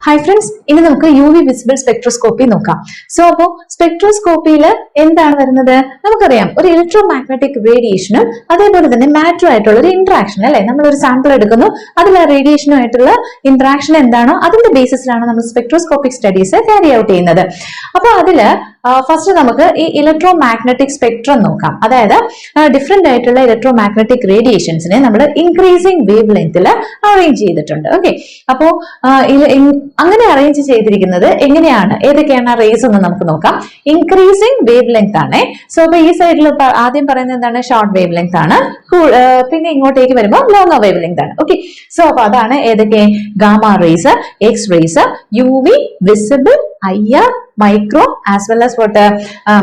Hi friends, ഇനി നമുക്ക് UV visible spectroscopy നോക്കാം. സോ അപ്പോൾ സ്പെക്ട്രോസ്കോപ്പിയിൽ എന്താണ് വരുന്നത്? നമുക്കറിയാം ഒരു ഇലക്ട്രോ മാഗ്നറ്റിക് റേഡിയേഷനും അതേപോലെ തന്നെ മാറ്റർ ആയിട്ടുള്ള ഒരു ഇന്ററാക്ഷൻ അല്ലെ. നമ്മളൊരു സാമ്പിൾ എടുക്കുന്നു, അതിൽ ആ റേഡിയേഷനുമായിട്ടുള്ള ഇന്ററാക്ഷൻ എന്താണോ അതിന്റെ ബേസിസിലാണ് നമ്മൾ സ്പെക്ട്രോസ്കോപ്പിക് സ്റ്റഡീസ് ക്യാരി ഔട്ട് ചെയ്യുന്നത്. അപ്പൊ അതില് ഫസ്റ്റ് നമുക്ക് ഈ ഇലക്ട്രോ മാഗ്നറ്റിക് സ്പെക്ട്രം നോക്കാം. അതായത് ഡിഫറെന്റ് ആയിട്ടുള്ള ഇലക്ട്രോ മാഗ്നറ്റിക് റേഡിയേഷൻസിനെ നമ്മൾ ഇൻക്രീസിംഗ് വേവ് ലെങ്ത്തിൽ അറേഞ്ച് ചെയ്തിട്ടുണ്ട്. ഓക്കെ, അപ്പോ അങ്ങനെ അറേഞ്ച് ചെയ്തിരിക്കുന്നത് എങ്ങനെയാണ്, ഏതൊക്കെയാണ് റേസ് എന്ന് നമുക്ക് നോക്കാം. ഇൻക്രീസിംഗ് വേവ് ലെങ്ത് ആണ്. സോ അപ്പൊ ഈ സൈഡിൽ ആദ്യം പറയുന്നത് എന്താണ്? ഷോർട്ട് വേവ് ലെങ്ത് ആണ്. പിന്നെ ഇങ്ങോട്ടേക്ക് വരുമ്പോൾ ലോങ്ങർ വേവ് ലെങ്ത് ആണ്. ഓക്കെ, സോ അപ്പൊ അതാണ് ഏതൊക്കെ? Gamma rays, X rays, UV, visible, IR, micro as well as what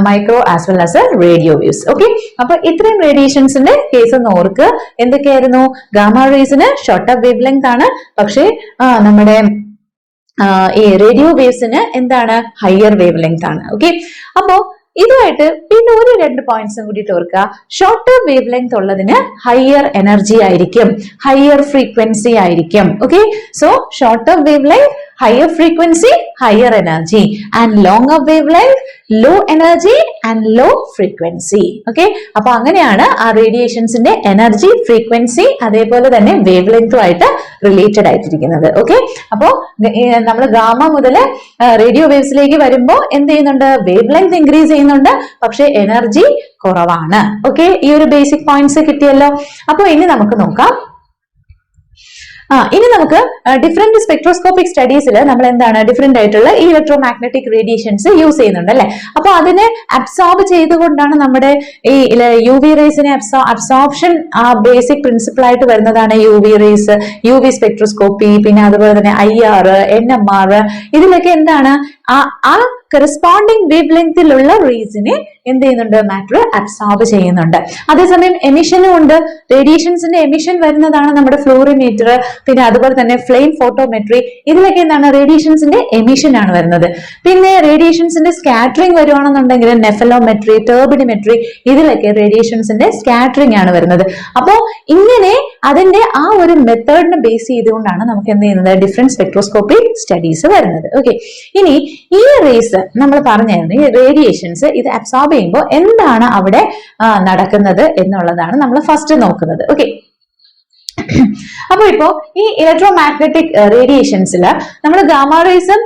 micro as well as radio waves. Okay, അപ്പൊ ഇത്രയും റേഡിയേഷൻസിന്റെ കേസ് ഒന്ന് ഓർക്ക്. എന്തൊക്കെയായിരുന്നു? ഗാമ റേസിന് ഷോർട്ടർ വേവ് ലെങ്ത് ആണ്, പക്ഷേ നമ്മുടെ ഈ റേഡിയോ വേവ്സിന് എന്താണ്? ഹയർ വേവ് ലെങ്ത് ആണ്. ഓക്കെ, അപ്പോ ഇതുമായിട്ട് പിന്നെ ഒരു രണ്ട് പോയിന്റ്സും കൂടിയിട്ട് ഓർക്കുക. ഷോർട്ടർ വേവ് ലെങ്ത് ഉള്ളതിന് ഹയർ എനർജി ആയിരിക്കും, ഹയർ ഫ്രീക്വൻസി ആയിരിക്കും. Okay, so shorter wave length higher frequency, higher energy, and longer wavelength, low energy and low frequency. Okay, അപ്പൊ അങ്ങനെയാണ് ആ റേഡിയേഷൻസിന്റെ എനർജി, ഫ്രീക്വൻസി അതേപോലെ തന്നെ വേവ് ലെങ്തുമായിട്ട് റിലേറ്റഡ് ആയിട്ടിരിക്കുന്നത്. ഓക്കെ, അപ്പോ നമ്മൾ ഗാമ മുതൽ റേഡിയോ വേവ്സിലേക്ക് വരുമ്പോൾ എന്ത് ചെയ്യുന്നുണ്ട്? വേവ് ലെങ്ത് ഇൻക്രീസ് ചെയ്യുന്നുണ്ട്, പക്ഷെ എനർജി കുറവാണ്. ഓക്കെ, ഈ ഒരു ബേസിക് പോയിന്റ്സ് കിട്ടിയല്ലോ. അപ്പൊ ഇനി നമുക്ക് നോക്കാം. ഇനി നമുക്ക് ഡിഫറെന്റ് സ്പെക്ട്രോസ്കോപ്പിക് സ്റ്റഡീസിൽ നമ്മൾ എന്താണ് ഡിഫറെന്റ് ആയിട്ടുള്ള ഈ ഇലക്ട്രോ മാഗ്നറ്റിക് റേഡിയേഷൻസ് യൂസ് ചെയ്യുന്നുണ്ട് അല്ലെ. അപ്പൊ അതിനെ അബ്സോർബ് ചെയ്തുകൊണ്ടാണ് നമ്മുടെ ഈ UV റേസിനെ അബ്സോർപ്ഷൻ ബേസിക് പ്രിൻസിപ്പിൾ ആയിട്ട് വരുന്നതാണ് UV റേസ്, UV സ്പെക്ട്രോസ്കോപ്പി, പിന്നെ അതുപോലെ തന്നെ IR, NMR. ഇതിലൊക്കെ എന്താണ് ആ കറസ്പോണ്ടിങ് വേവ് ലെങ്തിലുള്ള റേസിനെ എന്ത് ചെയ്യുന്നുണ്ട്? മാറ്റർ അബ്സോർബ് ചെയ്യുന്നുണ്ട്. അതേസമയം എമിഷനും ഉണ്ട്. റേഡിയേഷൻസിന്റെ എമിഷൻ വരുന്നതാണ് നമ്മുടെ ഫ്ലൂറിമീറ്റർ, പിന്നെ അതുപോലെ തന്നെ ഫ്ലെയിം ഫോട്ടോമെട്രി. ഇതിലൊക്കെ എന്താണ്? റേഡിയേഷൻസിന്റെ എമിഷൻ ആണ് വരുന്നത്. പിന്നെ റേഡിയേഷൻസിന്റെ സ്കാറ്ററിംഗ് വരുവാണെന്നുണ്ടെങ്കിൽ നെഫലോമെട്രി, ടർബിഡിമെട്രി, ഇതിലൊക്കെ റേഡിയേഷൻസിന്റെ സ്കാറ്ററിംഗ് ആണ് വരുന്നത്. അപ്പോ ഇങ്ങനെ അതിന്റെ ആ ഒരു മെത്തേഡിനെ ബേസ് ചെയ്തുകൊണ്ടാണ് നമുക്ക് എന്ത് ചെയ്യുന്നത്? ഡിഫറെന്റ് സ്പെക്ട്രോസ്കോപ്പിക് സ്റ്റഡീസ് വരുന്നത്. ഓക്കെ, ഇനി ഈ റേസ് നമ്മൾ പറഞ്ഞായിരുന്നു, ഈ റേഡിയേഷൻസ് ഇത് അബ്സോർബ് ചെയ്യുമ്പോൾ എന്താണ് അവിടെ നടക്കുന്നത് എന്നുള്ളതാണ് നമ്മൾ ഫസ്റ്റ് നോക്കുന്നത്. ഓക്കെ, അപ്പൊ ഇപ്പോ ഈ ഇലക്ട്രോ മാഗ്നറ്റിക് റേഡിയേഷൻസിൽ നമ്മൾ ഗാമ റേസും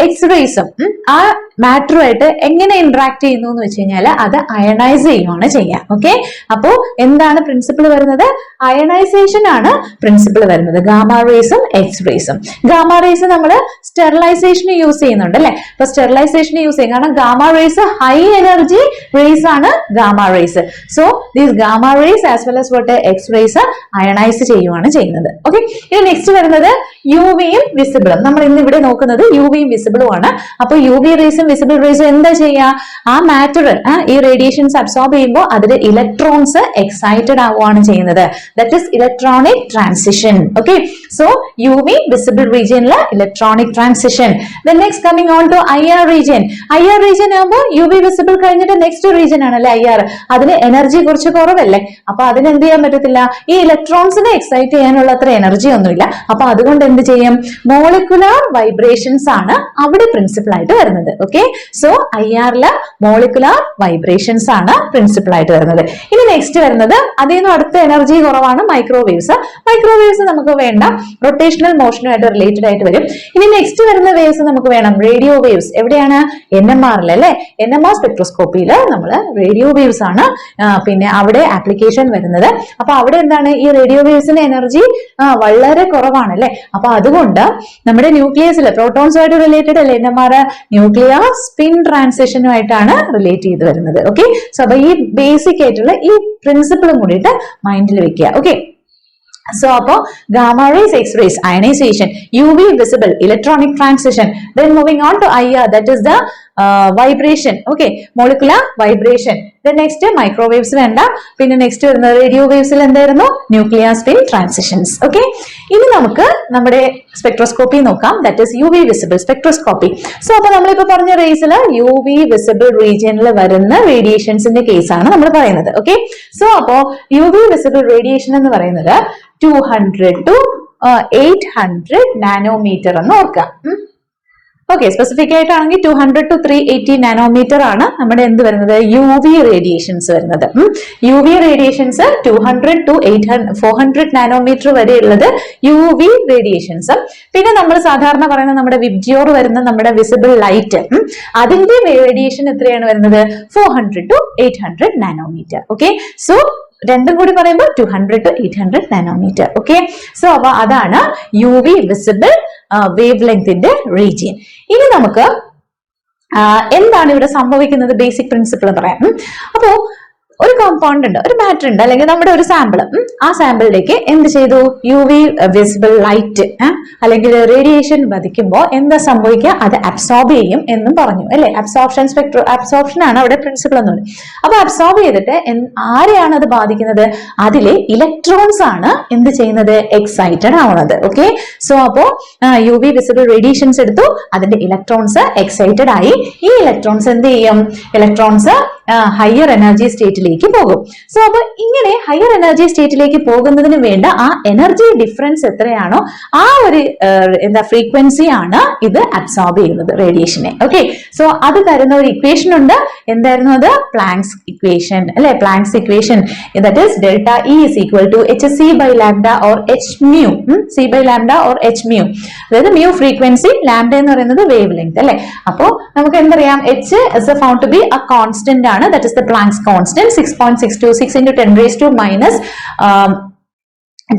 എക്സ് റേസും ആ മാറ്ററുമായിട്ട് എങ്ങനെ ഇന്ററാക്ട് ചെയ്യുന്നു എന്ന് വെച്ച് കഴിഞ്ഞാൽ അത് അയണൈസ് ചെയ്യുകയാണ് ചെയ്യുക. ഓക്കെ, അപ്പോ എന്താണ് പ്രിൻസിപ്പിൾ വരുന്നത്? അയണൈസേഷൻ ആണ് പ്രിൻസിപ്പിൾ വരുന്നത്. ഗാമ റേസും എക്സ് റേസും. ഗാമ റേസ് നമ്മൾ സ്റ്റെറിലൈസേഷന് യൂസ് ചെയ്യുന്നുണ്ട് അല്ലെ. അപ്പൊ സ്റ്റെറിലൈസേഷന് യൂസ് ചെയ്യും, കാരണം gamma rays high energy rays ആണ് gamma rays. So these gamma rays as well as what X rays ionise ചെയ്യുകയാണ് ചെയ്യുന്നത്. ഓക്കെ, ഇനി നെക്സ്റ്റ് വരുന്നത് UVയും വിസിബിളും. നമ്മൾ ഇന്ന് ഇവിടെ നോക്കുന്നത് UVയും വിസിബിളും ആണ്. അപ്പൊ UV റേസും വിസിബിൾ റേസും എന്താ ചെയ്യുക? ആ മാറ്റർ ഈ റേഡിയേഷൻസ് അബ്സോർബ് ചെയ്യുമ്പോൾ അതിൽ ഇലക്ട്രോൺസ് എക്സൈറ്റഡ് ആവുകയാണ് ചെയ്യുന്നത്. That is electronic transition. Okay, so UV visible റീജിയനിലെ electronic transition. Then next coming on to IR region. IR region ആകുമ്പോൾ UV വിസിബിൾ കഴിഞ്ഞിട്ട് നെക്സ്റ്റ് റീജിയൻ ആണല്ലേ IR. അതിന് എനർജി കുറച്ച് കുറവല്ലേ, അപ്പൊ അതിന് എന്ത് ചെയ്യാൻ പറ്റത്തില്ല? ഈ ഇലക്ട്രോൺസിനെ എക്സൈറ്റ് ചെയ്യാനുള്ള അത്ര എനർജി ഒന്നുമില്ല. അപ്പൊ അതുകൊണ്ട് എന്ത് ചെയ്യും? മോളിക്കുലാർ വൈബ്രേഷൻസ് ആണ് അവിടെ പ്രിൻസിപ്പിൾ ആയിട്ട് വരുന്നത്. ഓക്കെ, സോ IRല് മോളിക്കുലാർ വൈബ്രേഷൻസ് ആണ് പ്രിൻസിപ്പിൾ ആയിട്ട് വരുന്നത്. ഇനി നെക്സ്റ്റ് വരുന്നത് അതിൽ നിന്നും അടുത്ത എനർജി കുറവാണ് മൈക്രോവേവ്സ്. മൈക്രോവേവ്സ് നമുക്ക് വേണ്ട, റൊട്ടേഷണൽ മോഷനുമായിട്ട് റിലേറ്റഡ് ആയിട്ട് വരും. ഇനി നെക്സ്റ്റ് വരുന്ന വേവ്സ് നമുക്ക് വേണം റേഡിയോ വേവ്സ്. എവിടെയാണ്? NMRൽ അല്ലെ. NMR സ്പെക്ട്രോസ്കോപ്പിയിൽ നമ്മൾ റേഡിയോ വേവ്സ് ആണ് പിന്നെ അവിടെ ആപ്ലിക്കേഷൻ വരുന്നത്. അപ്പൊ അവിടെ എന്താണ്? ഈ റേഡിയോ വേവ്സിന്റെ എനർജി വളരെ കുറവാണ് അല്ലെ. അപ്പൊ അതുകൊണ്ട് നമ്മുടെ ന്യൂക്ലിയസിൽ പ്രോട്ടോൺസുമായിട്ട് റിലേറ്റഡ് അല്ലെ NMR, ന്യൂക്ലിയർ സ്പിൻ ട്രാൻസിഷനുമായിട്ടാണ് റിലേറ്റ് ചെയ്ത് വരുന്നത്. ഓക്കെ, സോ അപ്പൊ ഈ ബേസിക് ആയിട്ടുള്ള ഈ പ്രിൻസിപ്പിളും കൂടിയിട്ട് മൈൻഡിൽ വെക്കുക. ഓക്കെ, so അപ്പോ gamma rays, X rays ionization, UV visible electronic transition. Then moving on to IR, that is the vibration. Okay, molecular vibration. Then next microwaves വേണ്ട. പിന്നെ നെക്സ്റ്റ് വരുന്ന റേഡിയോ വേവ്സിൽ എന്തായിരുന്നു? Nuclear spin transitions. ഓക്കെ, ഇനി നമുക്ക് നമ്മുടെ spectroscopy നോക്കാം. That is UV visible spectroscopy. So അപ്പൊ നമ്മളിപ്പോ പറഞ്ഞ റേസിൽ UV വിസിബിൾ റീജിയനിൽ വരുന്ന റേഡിയേഷൻസിന്റെ കേസാണ് നമ്മൾ പറയുന്നത്. ഓക്കെ, സോ അപ്പോ UV വിസിബിൾ റേഡിയേഷൻ എന്ന് പറയുന്നത് 200 to 800 നാനോമീറ്റർ എന്ന് ഓർക്കാം. ഓക്കെ, സ്പെസിഫിക് ആയിട്ടാണെങ്കിൽ 200 to 380 നാനോമീറ്റർ ആണ് നമ്മുടെ എന്ത് വരുന്നത്, യു വി റേഡിയേഷൻസ് വരുന്നത്. U V radiations 200 to 400 nanometre വരെ ഉള്ളത് യു വി റേഡിയേഷൻസ്. പിന്നെ നമ്മൾ സാധാരണ പറയുന്ന നമ്മുടെ വിബ്ജിയോർ വരുന്ന നമ്മുടെ വിസിബിൾ ലൈറ്റ്, അതിന്റെ റേഡിയേഷൻ എത്രയാണ് വരുന്നത്, 400 to 800 നാനോമീറ്റർ. ഓക്കെ, സോ രണ്ടും കൂടി പറയുമ്പോൾ 200 to 800 നാനോമീറ്റർ. ഓക്കെ, സോ അപ്പൊ അതാണ് യു വി വിസിബിൾ വേവ് ലെങ്തിന്റെ റീജിയൻ. ഇനി നമുക്ക് എന്താണ് ഇവിടെ സംഭവിക്കുന്നത്, ബേസിക് പ്രിൻസിപ്പിൾ പറയാം. അപ്പോ ഒരു കോമ്പൗണ്ട് ഉണ്ട്, ഒരു ബാറ്ററി ഉണ്ട്, അല്ലെങ്കിൽ നമ്മുടെ ഒരു സാമ്പിൾ, ആ സാമ്പിളിലേക്ക് എന്ത് ചെയ്തു, യു വി വിസിബിൾ ലൈറ്റ് അല്ലെങ്കിൽ റേഡിയേഷൻ പതിക്കുമ്പോൾ എന്താ സംഭവിക്കുക, അത് അബ്സോർബ് ചെയ്യും എന്നും പറഞ്ഞു അല്ലെ. അബ്സോർപ്ഷൻ ആണ് അവിടെ പ്രിൻസിപ്പിൾ എന്ന് പറയുന്നത്. അപ്പൊ അബ്സോർബ് ചെയ്തിട്ട് ആരെയാണ് അത് ബാധിക്കുന്നത്, അതിലെ ഇലക്ട്രോൺസ് ആണ് എന്ത് ചെയ്യുന്നത്, എക്സൈറ്റഡ് ആവുന്നത്. ഓക്കെ, സോ അപ്പോ യു വി വിസിബിൾ റേഡിയേഷൻസ് എടുത്തു, അതിന്റെ ഇലക്ട്രോൺസ് എക്സൈറ്റഡ് ആയി. ഈ ഇലക്ട്രോൺസ് എന്ത് ചെയ്യും, ഇലക്ട്രോൺസ് ഹയർ എനർജി സ്റ്റേറ്റിലേക്ക് പോകും. സോ അപ്പൊ ഇങ്ങനെ ഹയർ എനർജി സ്റ്റേറ്റിലേക്ക് പോകുന്നതിന് വേണ്ട ആ എനർജി ഡിഫറൻസ് എത്രയാണോ ആ ഒരു ഫ്രീക്വൻസി ആണ് ഇത് അബ്സോർബ് ചെയ്യുന്നത്, റേഡിയേഷനെ. ഓക്കെ, സോ അത് തരുന്ന ഒരു ഇക്വേഷൻ ഉണ്ട്, എന്തായിരുന്നു അത്, പ്ലാങ്ക്സ് ഇക്വേഷൻ അല്ലെ. Planck's equation that is delta E is equal to hc by lambda or h mu, c by lambda or h mu. അതായത് mu ഫ്രീക്വൻസി, ലാംഡ എന്ന് പറയുന്നത് വേവ് ലെങ്ത് അല്ലെ. അപ്പോ നമുക്ക് എന്തറിയാം, h is found to be a constant ആണ്, that is the Planck's constant, 6.626 into 10 raised to minus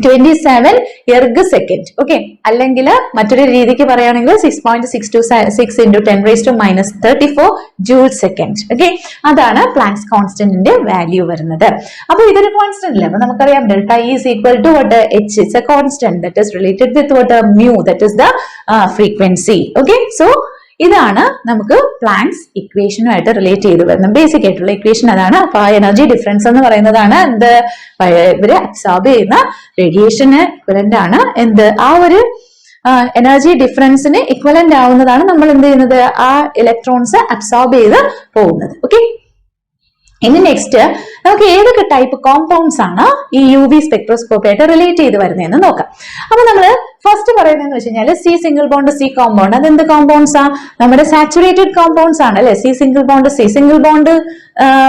27 erg second. Okay, അല്ലെങ്കിൽ മറ്റൊരു രീതിക്ക് പറയുകയാണെങ്കിൽ 6.626 into 10 raised to minus 34 joule second. Okay, അതാണ് പ്ലാങ്ക്സ് കോൺസ്റ്റന്റിന്റെ വാല്യൂ വരുന്നത്. അപ്പൊ ഇതൊരു കോൺസ്റ്റന്റ് അല്ലേ. അപ്പൊ നമുക്കറിയാം delta E is equal to what, h is a constant that is related with what, mu, that is the frequency. Okay, so ഇതാണ് നമുക്ക് പ്ലാങ്ക്സ് ഇക്വേഷനുമായിട്ട് റിലേറ്റ് ചെയ്ത് വരുന്നത് ബേസിക് ആയിട്ടുള്ള ഇക്വേഷൻ അതാണ്. അപ്പൊ ആ എനർജി ഡിഫറൻസ് എന്ന് പറയുന്നതാണ് എന്ത്, ഇവര് അബ്സോർബ് ചെയ്യുന്ന റേഡിയേഷന് ഇക്വലന്റ് ആണ് എന്ത്, ആ ഒരു എനർജി ഡിഫറൻസിന് ഇക്വലന്റ് ആവുന്നതാണ് നമ്മൾ എന്ത് ചെയ്യുന്നത്, ആ ഇലക്ട്രോൺസ് അബ്സോർബ് ചെയ്ത് പോകുന്നത്. ഓക്കെ, ഇനി നെക്സ്റ്റ് നമുക്ക് ഏതൊക്കെ ടൈപ്പ് കോമ്പൗണ്ട്സ് ആണ് ഈ യു വി സ്പെക്ട്രോസ്കോപ്പി ആയിട്ട് റിലേറ്റ് ചെയ്ത് വരുന്നതെന്ന് നോക്കാം. അപ്പൊ നമ്മള് ഫസ്റ്റ് പറയുന്നതെന്ന് വെച്ച് കഴിഞ്ഞാൽ C single bond C compound. അതെന്ത് കോമ്പൗണ്ട്സ് ആ, നമ്മുടെ സാച്ചുറേറ്റഡ് കോമ്പൗണ്ട്സ് ആണ് അല്ലെ. സി സിംഗിൾ ബോണ്ട്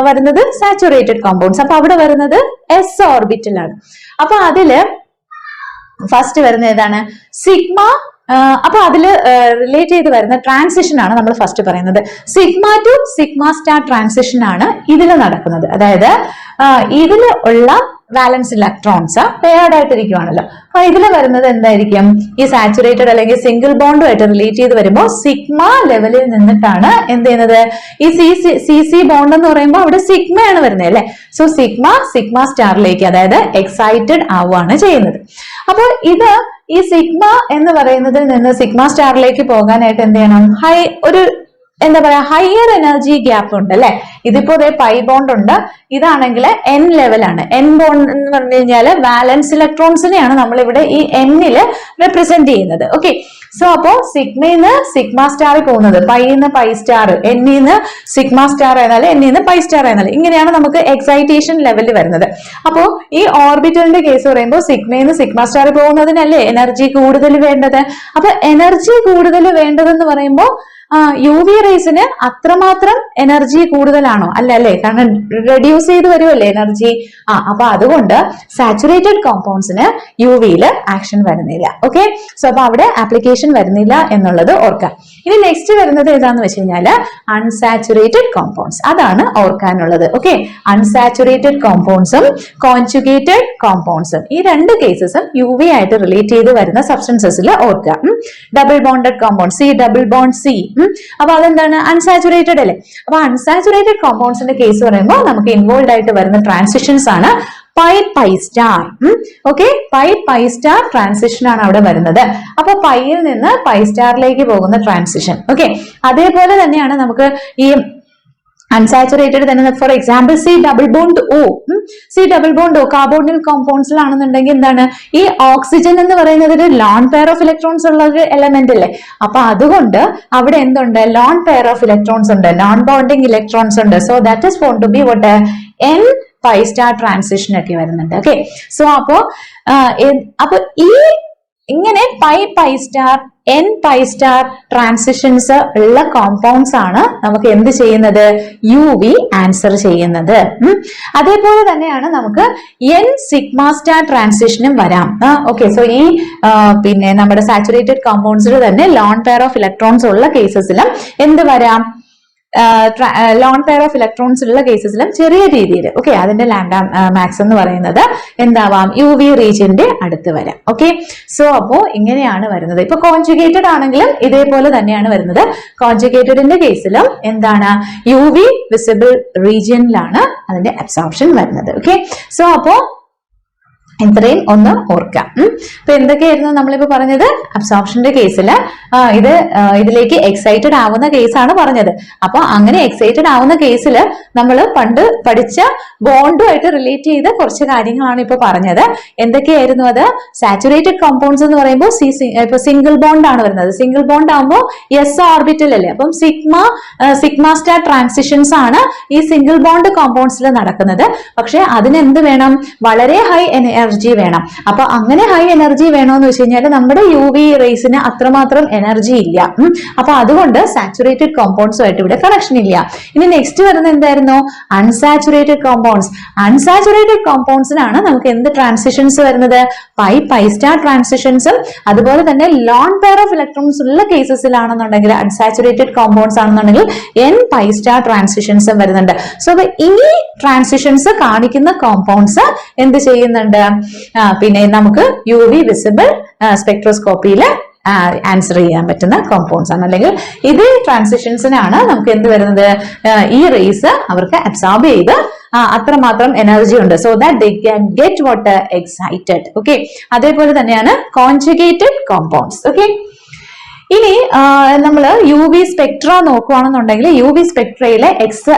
വരുന്നത് സാച്ചുറേറ്റഡ് കോമ്പൗണ്ട്സ്. അപ്പൊ അവിടെ വരുന്നത് എസ് ഓർബിറ്റലാണ്. അപ്പൊ അതില് ഫസ്റ്റ് വരുന്ന ഏതാണ്, സിഗ്മ. അപ്പൊ അതില് റിലേറ്റ് ചെയ്ത് വരുന്ന ട്രാൻസിഷൻ ആണ് നമ്മൾ ഫസ്റ്റ് പറയുന്നത്. Sigma to sigma star transition ആണ് ഇതിൽ നടക്കുന്നത്. അതായത് ഇതിൽ ഉള്ള വാലൻസ് ഇലക്ട്രോൺസ് പെയർഡ് ആയിട്ടിരിക്കുവാണല്ലോ. അപ്പൊ ഇതിൽ വരുന്നത് എന്തായിരിക്കും, ഈ സാച്ചുറേറ്റഡ് അല്ലെങ്കിൽ സിംഗിൾ ബോണ്ടുമായിട്ട് റിലേറ്റ് ചെയ്ത് വരുമ്പോൾ സിഗ്മ ലെവലിൽ നിന്നിട്ടാണ് എന്ത് ചെയ്യുന്നത്, ഈ സി ബോണ്ട് എന്ന് പറയുമ്പോൾ അവിടെ സിഗ്മയാണ് വരുന്നത് അല്ലെ. സോ സിഗ്മ സ്റ്റാറിലേക്ക്, അതായത് എക്സൈറ്റഡ് ആവുകയാണ് ചെയ്യുന്നത്. അപ്പൊ ഇത് ഈ സിഗ്മ എന്ന് പറയുന്നതിൽ നിന്ന് സിഗ്മ സ്റ്റാറിലേക്ക് പോകാനായിട്ട് എന്ത് ചെയ്യണം, ഒരു എന്താ പറയാ ഹയർ എനർജി ഗ്യാപ്പ് ഉണ്ട് അല്ലെ. ഇതിപ്പോ പൈ ബോണ്ട് ഉണ്ട്, ഇതാണെങ്കിൽ എൻ ലെവലാണ്. എൻ ബോണ്ട് എന്ന് പറഞ്ഞു കഴിഞ്ഞാല് വാലൻസ് ഇലക്ട്രോൺസിനെയാണ് നമ്മൾ ഇവിടെ ഈ എന്നില് റെപ്രസെന്റ് ചെയ്യുന്നത്. ഓക്കെ, സോ അപ്പോ സിഗ്മയിന്ന് സിഗ്മ സ്റ്റാറിൽ പോകുന്നത്, പൈന്ന് പൈ സ്റ്റാർ, എന്നിന്ന് സിഗ്മ സ്റ്റാർ ആയിരുന്നാല് എന്നിന്ന് പൈ സ്റ്റാർ ആയിരുന്നാല്, ഇങ്ങനെയാണ് നമുക്ക് എക്സൈറ്റേഷൻ ലെവലിൽ വരുന്നത്. അപ്പോ ഈ ഓർബിറ്റലിന്റെ കേസ് പറയുമ്പോൾ സിഗ്മയിന്ന് സിഗ്മ സ്റ്റാറിൽ പോകുന്നതിനല്ലേ എനർജി കൂടുതൽ വേണ്ടത്. അപ്പൊ എനർജി കൂടുതൽ വേണ്ടതെന്ന് പറയുമ്പോൾ യു വി റേസിന് അത്രമാത്രം എനർജി കൂടുതലാണോ, അല്ല അല്ലേ, കാരണം റെഡ്യൂസ് ചെയ്ത് വരുമല്ലേ എനർജി. അപ്പൊ അതുകൊണ്ട് സാച്ചുറേറ്റഡ് കോമ്പൗണ്ട്സിന് യു വിയില് ആക്ഷൻ വരുന്നില്ല. ഓക്കെ, സോ അപ്പൊ അവിടെ ആപ്ലിക്കേഷൻ വരുന്നില്ല എന്നുള്ളത് ഓർക്കാം. ഇനി നെക്സ്റ്റ് വരുന്നത് ഏതാന്ന് വെച്ച് കഴിഞ്ഞാല് അൺസാച്ചുറേറ്റഡ് കോമ്പൗണ്ട്സ്, അതാണ് ഓർക്കാനുള്ളത്. ഓക്കെ, അൺസാച്ചുറേറ്റഡ് കോമ്പൗണ്ട്സും കോൺജുഗേറ്റഡ് കോമ്പൗണ്ട്സും, ഈ രണ്ട് കേസസും യു വി ആയിട്ട് റിലേറ്റ് ചെയ്ത് വരുന്ന സബ്സ്റ്റൻസസിൽ ഓർക്കാം. Double bonded compound, C double bond C, അപ്പൊ അതെന്താണ്, അൺസാച്ചുറേറ്റഡ് അല്ലേ. അപ്പൊ അൺസാച്ചുറേറ്റഡ് കോമ്പൗണ്ട്സിന്റെ കേസ് പറയുമ്പോൾ നമുക്ക് ഇൻവോൾവ് ആയിട്ട് വരുന്ന ട്രാൻസിഷൻസ് ആണ് pi star. Okay, pi star transition ആണ് അവിടെ വരുന്നത്. അപ്പൊ പൈയിൽ നിന്ന് പൈ സ്റ്റാറിലേക്ക് പോകുന്ന ട്രാൻസിഷൻ. ഓക്കെ, അതേപോലെ തന്നെയാണ് നമുക്ക് ഈ അൺസാച്ചുറേറ്റഡ് തന്നെ for example C double bond O carbonyl കോമ്പൗണ്ട്സിലാണെന്നുണ്ടെങ്കിൽ എന്താണ്, ഈ ഓക്സിജൻ എന്ന് പറയുന്നത് ഒരു ലോൺ പെയർ ഓഫ് ഇലക്ട്രോൺസ് ഉള്ള ഒരു എലമെന്റ് അല്ലേ. അപ്പൊ അതുകൊണ്ട് അവിടെ എന്തുണ്ട്, ലോൺ പെയർ ഓഫ് ഇലക്ട്രോൺസ് ഉണ്ട്, നോൺ ബോണ്ടിങ് ഇലക്ട്രോൺസ് ഉണ്ട്. So that is found to be what N pi star transition ഒക്കെ വരുന്നുണ്ട്. ഓക്കെ, സോ അപ്പോ ഈ ഇങ്ങനെ pi star n pi star transitions ഉള്ള കോമ്പൗണ്ട്സ് ആണ് നമുക്ക് എന്ത് ചെയ്യുന്നത്, യു വി ആൻസർ ചെയ്യുന്നത്. അതേപോലെ തന്നെയാണ് നമുക്ക് n സിഗ്മ സ്റ്റാർ ട്രാൻസിഷനും വരാം. ഓക്കെ, സോ ഈ പിന്നെ നമ്മുടെ സാച്ചുറേറ്റഡ് കോമ്പൗണ്ട്സിൽ തന്നെ ലോൺ പെയർ ഓഫ് ഇലക്ട്രോൺസ് ഉള്ള കേസസിലും എന്ത് വരാം, ലോൺ പെയർ ഓഫ് ഇലക്ട്രോൺസ് ഉള്ള കേസസിലും ചെറിയ രീതിയിൽ ഓക്കെ അതിന്റെ ലാംഡ മാക്സ് എന്ന് പറയുന്നത് എന്താവാം, യു വി റീജിയന്റെ അടുത്ത് വരാം. ഓക്കെ, സോ അപ്പോ ഇങ്ങനെയാണ് വരുന്നത്. ഇപ്പൊ കോൺജുഗേറ്റഡ് ആണെങ്കിലും ഇതേപോലെ തന്നെയാണ് വരുന്നത്. കോൺജുഗേറ്റഡിന്റെ കേസിലും എന്താണ്, യു വി വിസിബിൾ റീജിയനിലാണ് അതിന്റെ അബ്സോർപ്ഷൻ വരുന്നത്. ഓക്കെ, സോ അപ്പോ ഇത്രയും ഒന്ന് ഓർക്കാം. അപ്പൊ എന്തൊക്കെയായിരുന്നു നമ്മളിപ്പോ പറഞ്ഞത്, അബ്സോർപ്ഷന്റെ കേസിൽ ഇതിലേക്ക് എക്സൈറ്റഡ് ആവുന്ന കേസാണ് പറഞ്ഞത്. അപ്പൊ അങ്ങനെ എക്സൈറ്റഡ് ആവുന്ന കേസിൽ നമ്മൾ പണ്ട് പഠിച്ച ബോണ്ടുമായിട്ട് റിലേറ്റ് ചെയ്ത കുറച്ച് കാര്യങ്ങളാണ് ഇപ്പൊ പറഞ്ഞത്. എന്തൊക്കെയായിരുന്നു അത്, സാച്ചുറേറ്റഡ് കോമ്പൗണ്ട്സ് എന്ന് പറയുമ്പോൾ ഇപ്പൊ സിംഗിൾ ബോണ്ട് ആണ് വരുന്നത്. സിംഗിൾ ബോണ്ട് ആകുമ്പോൾ എസ് ഓർബിറ്റൽ അല്ലേ, അപ്പം സിഗ്മ സ്റ്റാർ ട്രാൻസിഷൻസ് ആണ് ഈ സിംഗിൾ ബോണ്ട് കോമ്പൗണ്ട്സിൽ നടക്കുന്നത്. പക്ഷെ അതിനെന്ത് വേണം, വളരെ ഹൈ എനർജി വേണം. അപ്പൊ അങ്ങനെ ഹൈ എനർജി വേണോന്ന് വെച്ച് കഴിഞ്ഞാൽ നമ്മുടെ യു വി റേസിന് അത്രമാത്രം എനർജി ഇല്ല. അപ്പൊ അതുകൊണ്ട് സാച്ചുറേറ്റഡ് കോമ്പൗണ്ട്സുമായിട്ട് ഇവിടെ കണക്ഷൻ ഇല്ല. ഇനി നെക്സ്റ്റ് വരുന്നത് എന്തായിരുന്നു, അൺസാച്ചുറേറ്റഡ് കോമ്പൗണ്ട്സ്. അൺസാച്ചുറേറ്റഡ് കോമ്പൗണ്ട്സിനാണ് നമുക്ക് എന്ത് ട്രാൻസിഷൻസ് വരുന്നത്, പൈ സ്റ്റാർ ട്രാൻസിഷൻസും അതുപോലെ തന്നെ ലോൺ പെയർ ഓഫ് ഇലക്ട്രോൺസ് ഉള്ള കേസസിലാണെന്നുണ്ടെങ്കിൽ അൺസാച്ചുറേറ്റഡ് കോമ്പൗണ്ട്സ് ആണെന്നുണ്ടെങ്കിൽ n പൈ സ്റ്റാർ ട്രാൻസിഷൻസും വരുന്നുണ്ട്. സോ ഈ ട്രാൻസിഷൻസ് കാണിക്കുന്ന കോമ്പൗണ്ട്സ് എന്ത് ചെയ്യുന്നുണ്ട്, പിന്നെ നമുക്ക് യു വി വിസിബിൾ സ്പെക്ട്രോസ്കോപ്പിയിൽ ആൻസർ ചെയ്യാൻ പറ്റുന്ന കോമ്പൗണ്ട്സ് ആണ്. അല്ലെങ്കിൽ ഇത് ട്രാൻസിഷൻസിനാണ് നമുക്ക് എന്ത് വരുന്നത്, ഈ റേസ് അവർക്ക് അബ്സോർബ് ചെയ്ത് അത്രമാത്രം എനർജി ഉണ്ട്. So that they can get what excited. Okay, അതേപോലെ തന്നെയാണ് കോൺജുഗേറ്റഡ് കോമ്പൗണ്ട്സ്. ഓക്കെ, ഇനി നമ്മൾ യു വി സ്പെക്ട്ര നോക്കുകയാണെന്നുണ്ടെങ്കിൽ യു വി സ്പെക്ട്രയിലെ എക്സ്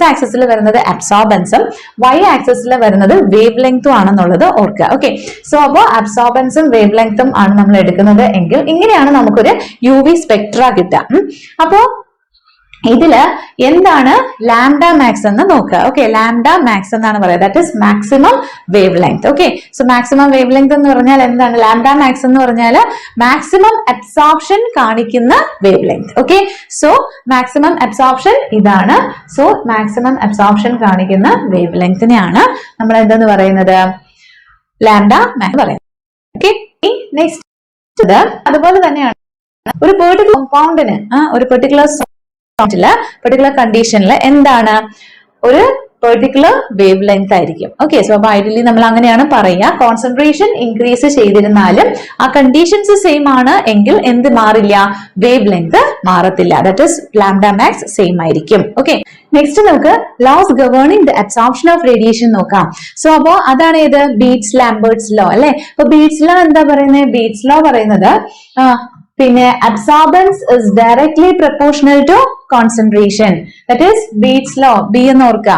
ആക്സിസിൽ വരുന്നത് അബ്സോർബൻസും വൈ ആക്സിസിൽ വരുന്നത് വേവ് ലെങ്തും ആണെന്നുള്ളത് ഓർക്കുക. ഓക്കെ, സോ അപ്പോൾ അബ്സോർബൻസും വേവ് ലെങ്തും ആണ് നമ്മൾ എടുക്കുന്നത് എങ്കിൽ ഇങ്ങനെയാണ് നമുക്കൊരു യു വി സ്പെക്ട്ര കിട്ടുക. അപ്പോ ഇതില് എന്താണ് ലാംഡ മാക്സ് എന്ന് നോക്കുക. ഓക്കെ, ലാംഡ മാക്സ് എന്നാണ് പറയുന്നത്, that is maximum wave length. Okay, so maximum wave length എന്ന് പറഞ്ഞാൽ എന്താണ്, ലാംഡ മാക്സ് എന്ന് പറഞ്ഞാൽ മാക്സിമം അബ്സോർപ്ഷൻ കാണിക്കുന്ന wave length. Okay, so maximum absorption ഇതാണ്. സോ മാക്സിമം അബ്സോർപ്ഷൻ കാണിക്കുന്ന വേവ് ലെങ്തിനെയാണ് നമ്മൾ എന്തെന്ന് പറയുന്നത്, ലാംഡ മാക്സ് പറയുന്നത്. ഓക്കെ, നെക്സ്റ്റ് അതുപോലെ തന്നെയാണ് ഒരു പെർട്ടിക്കുലർ കോമ്പൗണ്ടിന് ഒരു പെർട്ടിക്കുലർ കണ്ടീഷനിൽ എന്താണ്, ഒരു പെർട്ടിക്കുലർ വേവ് ലെങ്ത് ആയിരിക്കും. ഓക്കെ, സോ അപ്പൊ ഐഡിയലി നമ്മൾ അങ്ങനെയാണ് പറയുക. കോൺസെൻട്രേഷൻ ഇൻക്രീസ് ചെയ്തിരുന്നാലും ആ കണ്ടീഷൻസ് സെയിം ആണ് എങ്കിൽ എന്ത് മാറില്ല, വേവ് ലെങ്ത് മാറത്തില്ല. That is lambda max same ആയിരിക്കും. ഓക്കെ, നെക്സ്റ്റ് നമുക്ക് laws governing the absorption of radiation നോക്കാം. സോ അപ്പോ അതാണ് ഏത്, ബീറ്റ്സ് ലാംബർട്ട്സ് ലോ അല്ലെ. അപ്പൊ ബീറ്റ്സ് ലോ എന്താ പറയുന്നത്, ബീറ്റ്സ് ലോ പറയുന്നത് പിന്നെ absorbance is directly proportional to concentration. That is Beat's law. B എന്ന് ഓർക്കുക.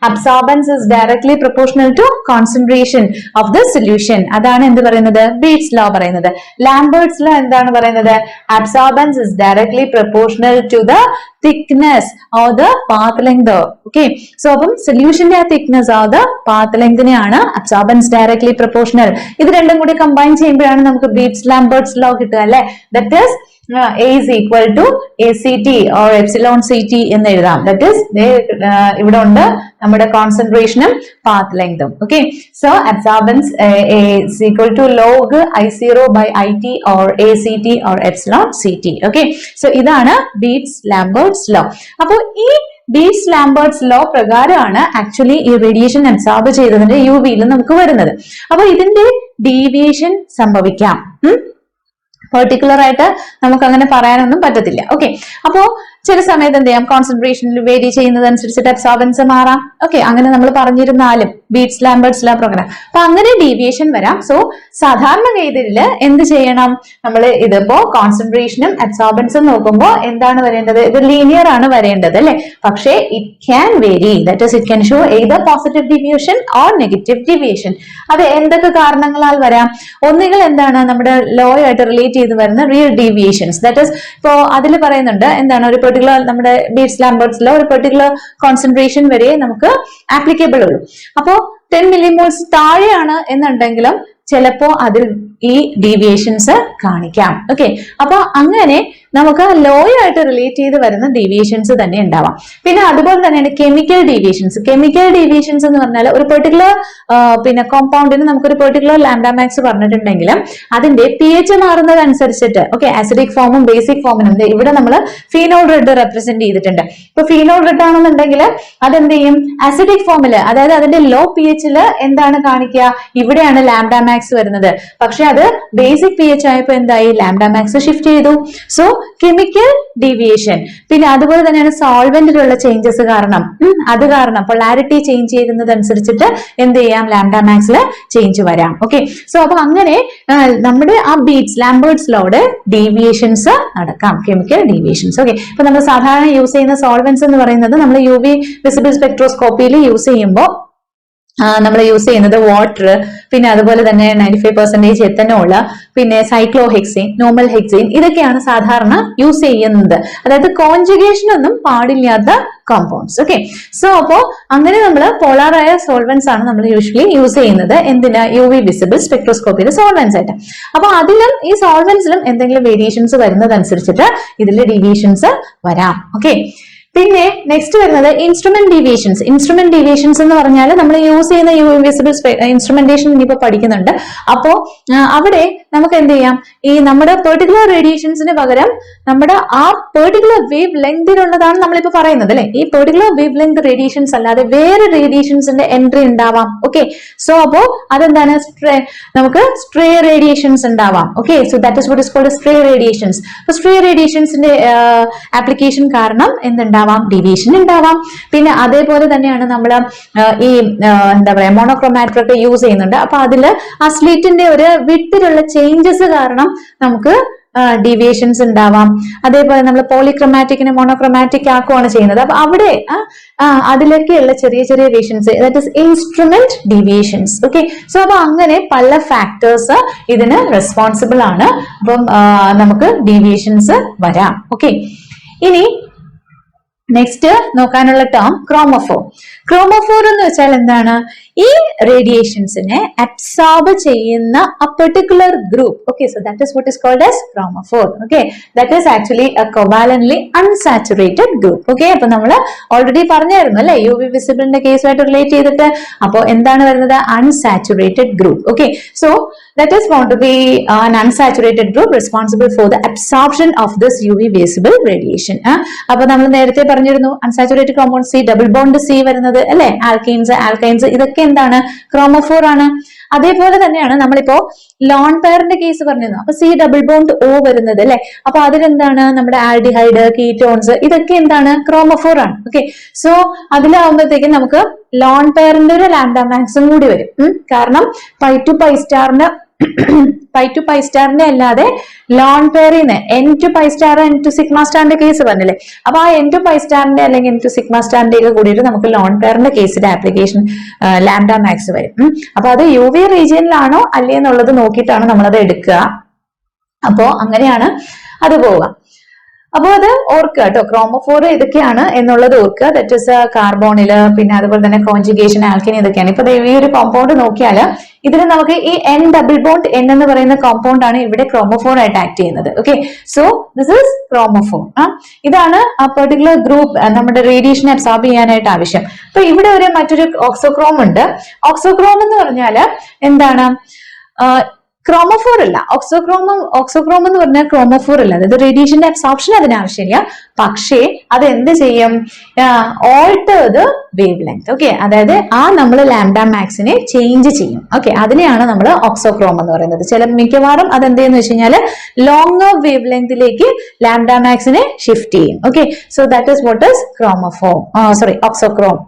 Absorbance is directly proportional to concentration of the solution. അതാണ് എന്ത് പറയുന്നത്, Beat's law പറയുന്നത്. Lambert's law എന്താണ് പറയുന്നത്, absorbance is directly proportional to the thickness or the path length. Okay, so അപ്പം സൊല്യൂഷന്റെ ആ thickness or the path length നെയാണ് absorbance directly proportional. ഇത് രണ്ടും കൂടി കമ്പൈൻ ചെയ്യുമ്പോഴാണ് നമുക്ക് Beat's Lambert's law കിട്ടുക അല്ലെ. That is A is equal to ACT or epsilon CT എന്ന് എഴുതാം. ദാറ്റ് ഈസ് ഇവിടെ ഉണ്ട് നമ്മുടെ കോൺസെൻട്രേഷനും പാത്ത് ലെങ്തും. Okay, so absorbance is equal to log I0 by IT or ACT or epsilon CT. Okay, so ഇതാണ് ബീറ്റ്സ് ലാംബർട്ട്സ് ലോ. അപ്പൊ ഈ ബീറ്റ്സ് ലാംബർട്ട്സ് ലോ പ്രകാരമാണ് ആക്ച്വലി ഈ റേഡിയേഷൻ അബ്സോർബ് ചെയ്തതിന്റെ യു വിയിൽ നമുക്ക് വരുന്നത്. അപ്പൊ ഇതിന്റെ ഡീവിയേഷൻ സംഭവിക്കാം. പെർട്ടിക്കുലർ ആയിട്ട് നമുക്ക് അങ്ങനെ പറയാനൊന്നും പറ്റത്തില്ല. ഓക്കെ, അപ്പോ ചില സമയത്ത് എന്ത് ചെയ്യാം, കോൺസെൻട്രേഷനിൽ വേരി ചെയ്യുന്നതനുസരിച്ചിട്ട് അബ്സോർബൻസ് മാറാം. ഓക്കെ, അങ്ങനെ നമ്മൾ പറഞ്ഞിരുന്നാലും ബീറ്റ്സ് ലാംബർട്ട്സ് ലോ പ്രകാരം അപ്പൊ അങ്ങനെ ഡീവിയേഷൻ വരാം. സോ സാധാരണഗതിയില് എന്ത് ചെയ്യണം, നമ്മൾ ഇതിപ്പോ കോൺസെൻട്രേഷനും അബ്സോർബൻസും നോക്കുമ്പോൾ എന്താണ് വരേണ്ടത്, ഇത് ലീനിയർ ആണ് വരേണ്ടത് അല്ലെ. പക്ഷേ it can vary, that is it can show either positive deviation or negative deviation. അത് എന്തൊക്കെ കാരണങ്ങളാൽ വരാം, ഒന്നുകിൽ എന്താണ് നമ്മുടെ ലോ ആയിട്ട് റിലേറ്റ് ചെയ്ത് വരുന്ന റിയൽ ഡീവിയേഷൻസ്. ദാറ്റ് ഈസ് ഇപ്പോ അതിൽ പറയുന്നുണ്ട് എന്താണ്, ഒരു പെർട്ടിക്കുലർ നമ്മുടെ ബീറ്റ്സ് ലാംബർട്ട്സ് ലോ ഒരു പെർട്ടിക്കുലർ കോൺസെൻട്രേഷൻ വരെ നമുക്ക് ആപ്ലിക്കബിൾ ഉള്ളൂ. അപ്പോ 10 മില്ലിമോൾസ് താഴെയാണ് എന്നുണ്ടെങ്കിലും ചിലപ്പോ അതിൽ ഈ ഡീവിയേഷൻസ് കാണിക്കാം. ഓക്കെ, അപ്പൊ അങ്ങനെ നമുക്ക് ലോയായിട്ട് റിലേറ്റ് ചെയ്ത് വരുന്ന ഡീവിയേഷൻസ് തന്നെ ഉണ്ടാവാം. പിന്നെ അതുപോലെ തന്നെയാണ് കെമിക്കൽ ഡീവിയേഷൻസ്. കെമിക്കൽ ഡീവിയേഷൻസ് എന്ന് പറഞ്ഞാൽ ഒരു പെർട്ടിക്കുലർ പിന്നെ കോമ്പൗണ്ടിന് നമുക്കൊരു പെർട്ടിക്കുലർ ലാംഡ മാക്സ് പറഞ്ഞിട്ടുണ്ടെങ്കിൽ അതിന്റെ pH മാറുന്നതനുസരിച്ചിട്ട്, ഓക്കെ, ആസിഡിക് ഫോമും ബേസിക് ഫോമിനും ഇവിടെ നമ്മൾ ഫീനോൾ റെഡ് റെപ്രസെന്റ് ചെയ്തിട്ടുണ്ട്. ഇപ്പൊ ഫീനോൾ റെഡ് ആണെന്നുണ്ടെങ്കിൽ അതെന്ത് ചെയ്യും, ആസിഡിക് ഫോമില്, അതായത് അതിന്റെ ലോ pHല് എന്താണ് കാണിക്കുക, ഇവിടെയാണ് ലാംഡ മാക്സ് വരുന്നത്. പക്ഷെ അത് ബേസിക് pH ആയപ്പോ എന്തായി, ലാംഡ മാക്സ് ഷിഫ്റ്റ് ചെയ്തു. So chemical deviation. പിന്നെ അതുപോലെ തന്നെയാണ് സോൾവെന്റിലുള്ള ചേഞ്ചസ് കാരണം, അത് കാരണം പൊളാരിറ്റി ചേഞ്ച് ചെയ്യുന്നതനുസരിച്ചിട്ട് എന്ത് ചെയ്യാം, ലാംഡ മാക്സില് ചേഞ്ച് വരാം. ഓക്കെ, സോ അപ്പൊ അങ്ങനെ നമ്മുടെ ആ ബീറ്റ്സ് ലാംബേർട്സ് ലോയുടെ ഡീവിയേഷൻസ് നടക്കാം, കെമിക്കൽ ഡീവിയേഷൻസ്. ഓക്കെ, ഇപ്പൊ നമ്മൾ സാധാരണ യൂസ് ചെയ്യുന്ന സോൾവെന്റ്സ് എന്ന് പറയുന്നത് നമ്മൾ UV വിസിബിൾ സ്പെക്ട്രോസ്കോപ്പിയിൽ യൂസ് ചെയ്യുമ്പോൾ നമ്മൾ യൂസ് ചെയ്യുന്നത് വാട്ടർ, പിന്നെ അതുപോലെ തന്നെ 95% എത്തനോൾ, പിന്നെ സൈക്ലോഹെക്സീൻ, നോർമൽ ഹെക്സീൻ, ഇതൊക്കെയാണ് സാധാരണ യൂസ് ചെയ്യുന്നത്. അതായത് കോൺജുഗേഷൻ ഒന്നും പാടില്ലാത്ത കോമ്പൗണ്ട്സ്. ഓക്കെ, സോ അപ്പോ അങ്ങനെ നമ്മൾ പോളാറായ സോൾവെന്റ്സ് ആണ് നമ്മൾ യൂഷ്വലി യൂസ് ചെയ്യുന്നത്. എന്തിനാ, UV വിസിബിൾ സ്പെക്ട്രോസ്കോപ്പിയിലെ സോൾവെന്റ്സ് ആയിട്ട്. അപ്പൊ അതിലും ഈ സോൾവെന്റ്സിലും എന്തെങ്കിലും വേരിയേഷൻസ് വരുന്നതനുസരിച്ചിട്ട് ഇതിൽ ഡീവിയേഷൻസ് വരാം. ഓക്കെ, പിന്നെ നെക്സ്റ്റ് വരുന്നത് ഇൻസ്ട്രുമെന്റ് ഡീവിയേഷൻസ്. ഇൻസ്ട്രുമെന്റ് ഡീവിയേഷൻസ് എന്ന് പറഞ്ഞാൽ നമ്മൾ യൂസ് ചെയ്യുന്ന ഇൻവിസിബിൾ ഇൻസ്ട്രുമെന്റേഷൻ ഇനിയിപ്പോ പഠിക്കുന്നുണ്ട്. അപ്പോ അവിടെ നമുക്ക് എന്ത് ചെയ്യാം, ഈ നമ്മുടെ പെർട്ടിക്കുലർ റേഡിയേഷൻസിന് പകരം നമ്മുടെ ആ പെർട്ടിക്കുലർ വേവ് ലെങ്തിലുള്ളതാണ് നമ്മളിപ്പോ പറയുന്നത് അല്ലെ. ഈ പെർട്ടിക്കുലർ വേവ് ലെങ്ത് റേഡിയേഷൻസ് അല്ലാതെ വേറെ റേഡിയേഷൻസിന്റെ എൻട്രി ഉണ്ടാവാം. ഓക്കെ, സോ അപ്പോ അതെന്താണ്, നമുക്ക് സ്ട്രേ റേഡിയേഷൻസ് ഉണ്ടാവാം. Okay, so that is what is called stray radiations. Stray റേഡിയേഷൻസിന്റെ ആപ്ലിക്കേഷൻ കാരണം എന്തുണ്ടാവാം, ഡീവിയേഷൻ ഉണ്ടാവാം. പിന്നെ അതേപോലെ തന്നെയാണ് നമ്മൾ ഈ എന്താ പറയാ മോണോക്രോമാറ്റർ ഒക്കെ യൂസ് ചെയ്യുന്നുണ്ട്. അപ്പൊ അതില് ആ സ്ലിറ്റിന്റെ ഒരു വിട്ടിലുള്ള ചേഞ്ചസ് കാരണം നമുക്ക് ഡീവിയേഷൻസ് ഉണ്ടാവാം. അതേപോലെ നമ്മൾ പോളിക്രോമാറ്റിക്കിനെ മോണോക്രോമാറ്റിക് ആക്കുകയാണ് ചെയ്യുന്നത്. അപ്പൊ അവിടെ അതിലൊക്കെയുള്ള ചെറിയ ചെറിയ variations, that is instrument deviations. Okay, so അപ്പൊ അങ്ങനെ പല ഫാക്ടേഴ്സ് ഇതിന് റെസ്പോൺസിബിൾ ആണ്. അപ്പം നമുക്ക് ഡീവിയേഷൻസ് വരാം. ഓക്കെ, ഇനി നെക്സ്റ്റ് നോക്കാനുള്ള ടേം ക്രോമോഫോർ. ക്രോമോഫോർ എന്ന് വെച്ചാൽ എന്താണ്, ഈ റേഡിയേഷൻസിനെ അബ്സോർബ് ചെയ്യുന്ന a particular group. Okay, so that is what is called as chromophore. Okay, that is actually a covalently unsaturated group. Okay, അപ്പൊ നമ്മൾ ഓൾറെഡി പറഞ്ഞായിരുന്നു അല്ലെ UV വിസിബിളിന്റെ കേസുമായിട്ട് റിലേറ്റ് ചെയ്തിട്ട്. അപ്പൊ എന്താണ് വരുന്നത്, unsaturated group. Okay, so that is found to be an unsaturated group responsible for the absorption of this UV visible radiation. അപ്പൊ നമ്മൾ നേരത്തെ പറഞ്ഞിരുന്നു unsaturated compound C, double bond C വരുന്നത് അല്ലെ, ആൽക്കീൻസ്, ആൽക്കൈൻസ്, ഇതൊക്കെ എന്താണ്, ക്രോമോഫോർ ആണ്. അതേപോലെ തന്നെയാണ് നമ്മളിപ്പോ ലോൺ പെയറിന്റെ കേസ് പറഞ്ഞിരുന്നു. അപ്പൊ C ഡബിൾ ബോണ്ട് O വരുന്നത് അല്ലെ. അപ്പൊ അതിലെന്താണ്, നമ്മുടെ ആൽഡിഹൈഡ്, കീറ്റോൺസ്, ഇതൊക്കെ എന്താണ്, ക്രോമോഫോർ ആണ്. ഓക്കെ, സോ അതിലാവുമ്പോഴത്തേക്കും നമുക്ക് ലോൺ പെയറിന്റെ ഒരു ലാംഡ മാക്സും കൂടി വരും. കാരണം പൈ ടു പൈ സ്റ്റാറിന്റെ അല്ലാതെ ലോൺ പെയറിന് N to pi star, N to sigma സ്റ്റാറിന്റെ കേസ് പറഞ്ഞില്ലേ. അപ്പൊ ആ N ടു പൈ സ്റ്റാറിന്റെ അല്ലെങ്കിൽ N ടു സിഗ്മ സ്റ്റാറിന്റെ ഒക്കെ കൂടിയിട്ട് നമുക്ക് ലോൺ പെയറിന്റെ കേസിന്റെ ആപ്ലിക്കേഷൻ ലാംഡ മാക്സ് വരും. അപ്പൊ അത് UV റീജിയനിലാണോ അല്ലേ എന്നുള്ളത് നോക്കിയിട്ടാണ് നമ്മളത് എടുക്കുക. അപ്പോ അങ്ങനെയാണ് അത് പോവുക. അപ്പൊ അത് ഓർക്കുക കേട്ടോ, ക്രോമോഫോർ ഇതൊക്കെയാണ് എന്നുള്ളത് ഓർക്കുക. ദാറ്റ് ഇസ് കാർബോണില്, പിന്നെ അതുപോലെ തന്നെ കോൺജുഗേഷൻ, ആൽക്കിൻ, ഇതൊക്കെയാണ്. ഇപ്പൊ ഈ ഒരു കോമ്പൗണ്ട് നോക്കിയാൽ ഇതിന് നമുക്ക് ഈ N ഡബിൾ ബോണ്ട് N എന്ന് പറയുന്ന കോമ്പൗണ്ട് ആണ് ഇവിടെ ക്രോമോഫോർ ആയിട്ട് ആക്ട് ചെയ്യുന്നത്. Okay, so this is chromophore. ഇതാണ് ആ പെർട്ടിക്കുലർ ഗ്രൂപ്പ് നമ്മുടെ റേഡിയേഷൻ അബ്സോർബ് ചെയ്യാനായിട്ട് ആവശ്യം. അപ്പൊ ഇവിടെ മറ്റൊരു ഓക്സോക്രോം ഉണ്ട്. ഓക്സോക്രോം എന്ന് പറഞ്ഞാല് എന്താണ്, ക്രോമോഫോർ അല്ല. ഓക്സോക്രോം എന്ന് പറഞ്ഞാൽ ക്രോമോഫോർ അല്ല. അതായത് റേഡിയേഷന്റെ അബ്സോർപ്ഷൻ അതിന് ആവശ്യമില്ല. പക്ഷേ അത് എന്ത് ചെയ്യും, alter the wave length. Okay, അതായത് നമ്മൾ ലാംഡ മാക്സിനെ ചേഞ്ച് ചെയ്യും. ഓക്കെ, അതിനെയാണ് നമ്മൾ ഓക്സോക്രോം എന്ന് പറയുന്നത്. മിക്കവാറും അത് എന്ത് ചെയ്യുന്ന വെച്ച് കഴിഞ്ഞാൽ ലോങ്ങർ വേവ് ലെങ്തിലേക്ക് ലാംഡ മാക്സിനെ ഷിഫ്റ്റ് ചെയ്യും. Okay, so that is what is auxochrome.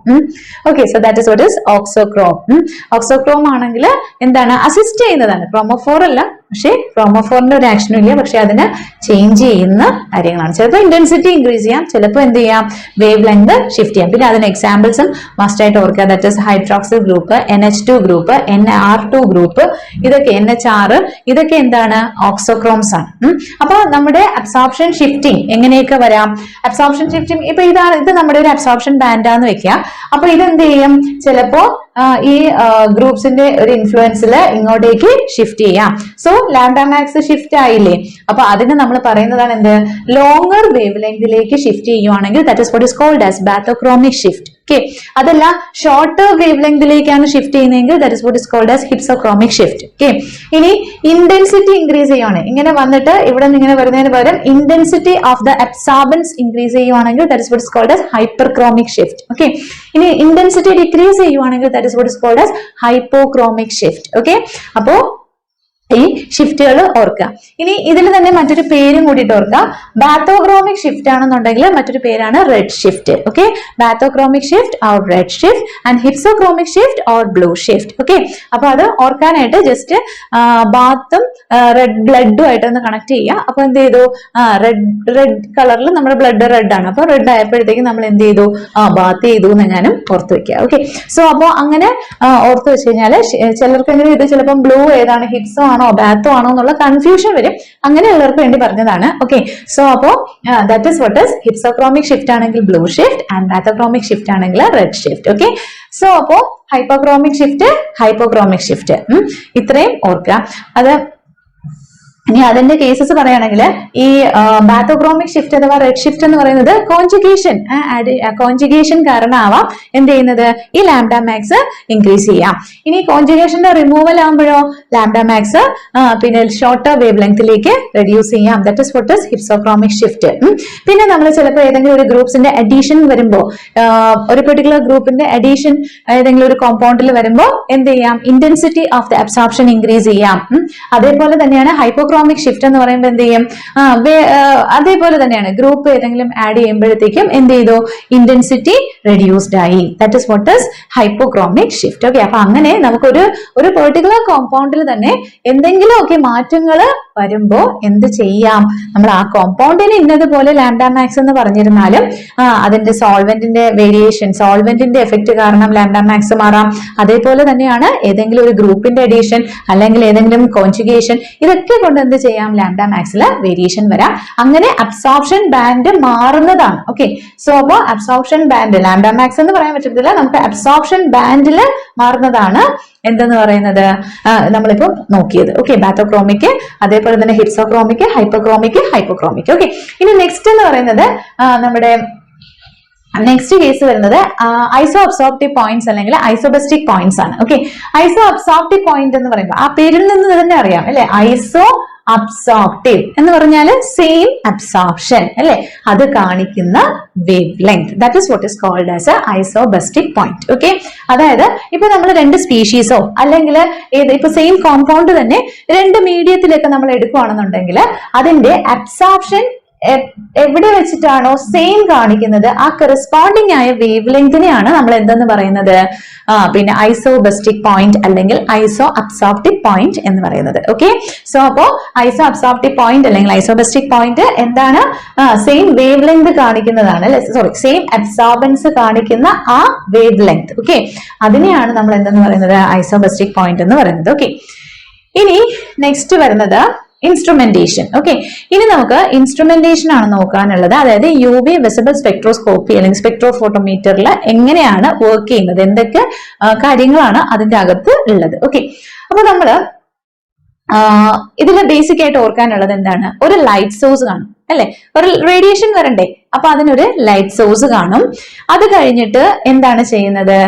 Okay, so that is what is auxochrome. Auxochrome ആണെങ്കിൽ എന്താണ്, അസിസ്റ്റ് ചെയ്യുന്നതാണ്. ക്രോമോഫോർ അല്ല, പക്ഷേ ക്രോമോഫോറിന്റെ ഒരു ആക്ഷനും ഇല്ല. പക്ഷെ അതിന് ചേഞ്ച് ചെയ്യുന്ന കാര്യങ്ങളാണ്. ചിലപ്പോൾ ഇന്റൻസിറ്റി ഇൻക്രീസ് ചെയ്യാം, ചിലപ്പോൾ എന്ത് ചെയ്യാം, വേവ് ലെങ്ത് ഷിഫ്റ്റ് ചെയ്യാം. പിന്നെ അതിന് എക്സാമ്പിൾസും മസ്റ്റ് ആയിട്ട് ഓർക്കുക. That is hydroxyl group, NH2 group, NR2 group, ഇതൊക്കെ NH6, ഇതൊക്കെ എന്താണ്, ഓക്സോക്രോംസ് ആണ്. അപ്പൊ നമ്മുടെ അബ്സോർപ്ഷൻ ഷിഫ്റ്റിംഗ് എങ്ങനെയൊക്കെ വരാം, അബ്സോർപ്ഷൻ ഷിഫ്റ്റിംഗ് ഇപ്പൊ ഇത് നമ്മുടെ ഒരു അബ്സോർപ്ഷൻ ബാൻഡാന്ന് വെക്കുക. അപ്പൊ ഇതെന്ത് ചെയ്യും, ചിലപ്പോ ഈ ഗ്രൂപ്പ്സിന്റെ ഒരു ഇൻഫ്ലുവൻസിൽ ഇങ്ങോട്ടേക്ക് ഷിഫ്റ്റ് ചെയ്യാം. സോ ലാംഡ മാക്സ് ഷിഫ്റ്റ് ആയില്ലേ, അപ്പൊ അതിന് നമ്മൾ പറയുന്നതാണ് എന്ത്, ലോങ്ങർ വേവ് ലെങ്തിലേക്ക് ഷിഫ്റ്റ് ചെയ്യുവാണെങ്കിൽ that is what is called as bathochromic shift. Okay, അതല്ല ഷോർട്ടർ വേവ് ലെങ്തിലേക്കാണ് ഷിഫ്റ്റ് ചെയ്യുന്നതെങ്കിൽ that is what is called as hypsochromic shift. Okay, ഇനി ഇന്റൻസിറ്റി ഇൻക്രീസ് ചെയ്യുവാണ്, ഇങ്ങനെ വന്നിട്ട് ഇവിടെ നിന്ന് ഇങ്ങനെ വരുന്നതിന് പകരം intensity of the absorbance increase ചെയ്യുവാണെങ്കിൽ that is what is called as hyperchromic shift. Okay, ഇനി ഇന്റൻസിറ്റി ഡിക്രീസ് ചെയ്യുവാണെങ്കിൽ that is what is called as hypochromic shift. Okay, അപ്പോ ഈ ഷിഫ്റ്റുകൾ ഓർക്കുക. ഇനി ഇതിൽ തന്നെ മറ്റൊരു പേരും കൂടിയിട്ട് ഓർക്കുക. ബാത്തോക്രോമിക് ഷിഫ്റ്റ് ആണെന്നുണ്ടെങ്കിൽ മറ്റൊരു പേരാണ് red shift. Okay, bathochromic shift or red shift and hypsochromic shift or blue shift. Okay, അപ്പൊ അത് ഓർക്കാനായിട്ട് ജസ്റ്റ് ബാത്തും റെഡ് ബ്ലഡും ആയിട്ട് ഒന്ന് കണക്ട് ചെയ്യുക. അപ്പൊ എന്ത് ചെയ്തു, റെഡ് കളറിൽ നമ്മുടെ ബ്ലഡ് റെഡ് ആണ്, അപ്പൊ റെഡ് ആയപ്പോഴത്തേക്കും നമ്മൾ എന്ത് ചെയ്തു, ബാത്ത് ചെയ്തു എന്നെങ്ങാനും ഓർത്ത് വെക്കുക. ഓക്കെ, സോ അപ്പൊ അങ്ങനെ ഓർത്ത് വെച്ച് കഴിഞ്ഞാൽ ചിലർക്കെങ്കിലും ഇത് ചിലപ്പം ബ്ലൂ ഏതാണ്, ഹിപ്സോ ആണോ ബാത്തോ ആണോ എന്നുള്ള കൺഫ്യൂഷൻ വരും. അങ്ങനെയുള്ളവർക്ക് വേണ്ടി പറഞ്ഞതാണ്. ഓക്കെ, സോ അപ്പോ that is what is hypsochromic shift ആണെങ്കിൽ blue shift and bathochromic shift ആണെങ്കിൽ റെഡ് ഷിഫ്റ്റ്. ഓക്കെ, സോ അപ്പോ ഹൈപ്പോക്രോമിക് ഷിഫ്റ്റ്, ഹൈപ്പോക്രോമിക് ഷിഫ്റ്റ് ഇത്രയും ഓർക്കുക. അത് ഇനി അതിന്റെ കേസസ് പറയുകയാണെങ്കിൽ ഈ ബാത്തോക്രോമിക് ഷിഫ്റ്റ് അഥവാ റെഡ് ഷിഫ്റ്റ് എന്ന് പറയുന്നത് കോൺജുഗേഷൻ കാരണമാവാം എന്ത് ചെയ്യുന്നത്, ഈ ലാംഡ മാക്സ് ഇൻക്രീസ് ചെയ്യാം. ഇനി കോൺജുഗേഷന്റെ റിമൂവൽ ആകുമ്പോഴോ ലാംഡ മാക്സ് പിന്നെ ഷോർട്ടർ വേവ് ലെങ്തിലേക്ക് റെഡ്യൂസ് ചെയ്യാം. That is what is hypsochromic shift. പിന്നെ നമ്മൾ ചിലപ്പോൾ ഏതെങ്കിലും ഒരു ഗ്രൂപ്പ്സിന്റെ അഡീഷൻ വരുമ്പോൾ, ഒരു പെർട്ടിക്കുലർ ഗ്രൂപ്പിന്റെ അഡീഷൻ ഏതെങ്കിലും ഒരു കോമ്പൗണ്ടിൽ വരുമ്പോൾ എന്ത് ചെയ്യാം, intensity of the absorption increase ചെയ്യാം. അതേപോലെ തന്നെയാണ് ഹൈപ്പോക്രോമിക് ഷിഫ്റ്റ് എന്ന് പറയുമ്പോൾ എന്ത് ചെയ്യും, അതേപോലെ തന്നെയാണ് ഗ്രൂപ്പ് ഏതെങ്കിലും ആഡ് ചെയ്യുമ്പോഴത്തേക്കും എന്ത് ചെയ്തു, ഇന്റൻസിറ്റി റെഡ്യൂസ്ഡ് ആയി. That is what is hypochromic shift. Okay, അപ്പൊ അങ്ങനെ നമുക്കൊരു പെർട്ടിക്കുലർ കോമ്പൗണ്ടിൽ തന്നെ എന്തെങ്കിലും ഒക്കെ മാറ്റങ്ങൾ വരുമ്പോ എന്ത് ചെയ്യാം, നമ്മൾ ആ കോമ്പൗണ്ടിന് ഇന്നതുപോലെ ലാംഡ മാക്സ് എന്ന് പറഞ്ഞിരുന്നാലും അതിന്റെ സോൾവെന്റിന്റെ വേരിയേഷൻ, സോൾവെന്റിന്റെ എഫക്ട് കാരണം ലാംഡ മാക്സ് മാറാം. അതേപോലെ തന്നെയാണ് ഏതെങ്കിലും ഒരു ഗ്രൂപ്പിന്റെ അഡീഷൻ അല്ലെങ്കിൽ ഏതെങ്കിലും കോൺജുഗേഷൻ, ഇതൊക്കെ കൊണ്ട് എന്ത് ചെയ്യാം, ലാംഡ മാക്സിൽ വേരിയേഷൻ വരാം. അങ്ങനെ അബ്സോർപ്ഷൻ ബാൻഡ് മാറുന്നതാണ്. ഓക്കെ, സോ അപ്പോ അബ്സോർപ്ഷൻ ബാൻഡ് ലാംഡ മാക്സ് എന്ന് പറയാൻ പറ്റത്തില്ല, നമുക്ക് അബ്സോർപ്ഷൻ ബാൻഡിൽ മാറുന്നതാണ് എന്തെന്ന് പറയുന്നത് നമ്മളിപ്പോ നോക്കിയത്. ഓക്കെ, ബാത്തോക്രോമിക്, അതേപോലെ തന്നെ ഹിപ്സോക്രോമിക്, ഹൈപ്പോക്രോമിക്, ഹൈപ്പോക്രോമിക്. ഓക്കെ, ഇനി നെക്സ്റ്റ് എന്ന് പറയുന്നത് നമ്മുടെ നെക്സ്റ്റ് കേസ് വരുന്നത് ഐസോ അബ്സോർപ്റ്റീവ് പോയിന്റ്സ് അല്ലെങ്കിൽ ഐസോബസ്റ്റിക് പോയിന്റ്സ് ആണ്. ഓക്കെ, ഐസോ അബ്സോർപ്റ്റീവ് പോയിന്റ് എന്ന് പറയുമ്പോൾ ആ പേരിൽ നിന്ന് തന്നെ അറിയാം അല്ലെ, ഐസോ അബ്സോർപ്റ്റീവ് എന്ന് പറഞ്ഞാൽ സെയിം അബ്സോർപ്ഷൻ അല്ലെ, അത് കാണിക്കുന്ന wave length, that is what is called as isosbestic point. Okay, അതായത് ഇപ്പൊ നമ്മൾ രണ്ട് സ്പീഷീസോ അല്ലെങ്കിൽ ഇപ്പൊ സെയിം കോമ്പൗണ്ട് തന്നെ രണ്ട് മീഡിയത്തിലൊക്കെ നമ്മൾ എടുക്കുകയാണെന്നുണ്ടെങ്കിൽ അതിന്റെ അബ്സോർപ്ഷൻ എവിടെ വെച്ചിട്ടാണോ സെയിം കാണിക്കുന്നത് ആ കറസ്പോണ്ടിങ് ആയ വേവ് ലെങ്തിനെയാണ് നമ്മൾ എന്തെന്ന് പറയുന്നത്, പിന്നെ ഐസോബസ്റ്റിക് പോയിന്റ് അല്ലെങ്കിൽ ഐസോ അബ്സോർപ്റ്റീവ് പോയിന്റ് എന്ന് പറയുന്നത്. ഓക്കെ, സോ അപ്പോ ഐസോ അബ്സോർപ്റ്റീവ് പോയിന്റ് അല്ലെങ്കിൽ ഐസോബസ്റ്റിക് പോയിന്റ് എന്താണ്, സെയിം വേവ് ലെങ്ത് കാണിക്കുന്നതാണ്, സെയിം അബ്സോർബൻസ് കാണിക്കുന്ന ആ വേവ് ലെങ്ത്. ഓക്കെ, അതിനെയാണ് നമ്മൾ എന്തെന്ന് പറയുന്നത്, ഐസോബസ്റ്റിക് പോയിന്റ് എന്ന് പറയുന്നത്. ഓക്കെ, ഇനി നെക്സ്റ്റ് വരുന്നത് ഇൻസ്ട്രുമെന്റേഷൻ. ഓക്കെ, ഇനി നമുക്ക് ഇൻസ്ട്രുമെന്റേഷൻ ആണ് നോക്കാനുള്ളത്. അതായത് UV വിസിബിൾ സ്പെക്ട്രോസ്കോപ്പി അല്ലെങ്കിൽ സ്പെക്ട്രോഫോട്ടോമീറ്ററിൽ എങ്ങനെയാണ് വർക്ക് ചെയ്യുന്നത്, എന്തൊക്കെ കാര്യങ്ങളാണ് അതിന്റെ അകത്ത് ഉള്ളത്. ഓക്കെ, അപ്പൊ നമ്മള് ഇതിൽ ബേസിക് ആയിട്ട് ഓർക്കാനുള്ളത് എന്താണ്, ഒരു ലൈറ്റ് സോഴ്സ് കാണും അല്ലെ, ഒരു റേഡിയേഷൻ വരണ്ടേ, അപ്പൊ അതിനൊരു ലൈറ്റ് സോഴ്സ് കാണും. അത് കഴിഞ്ഞിട്ട് എന്താണ് ചെയ്യുന്നത്,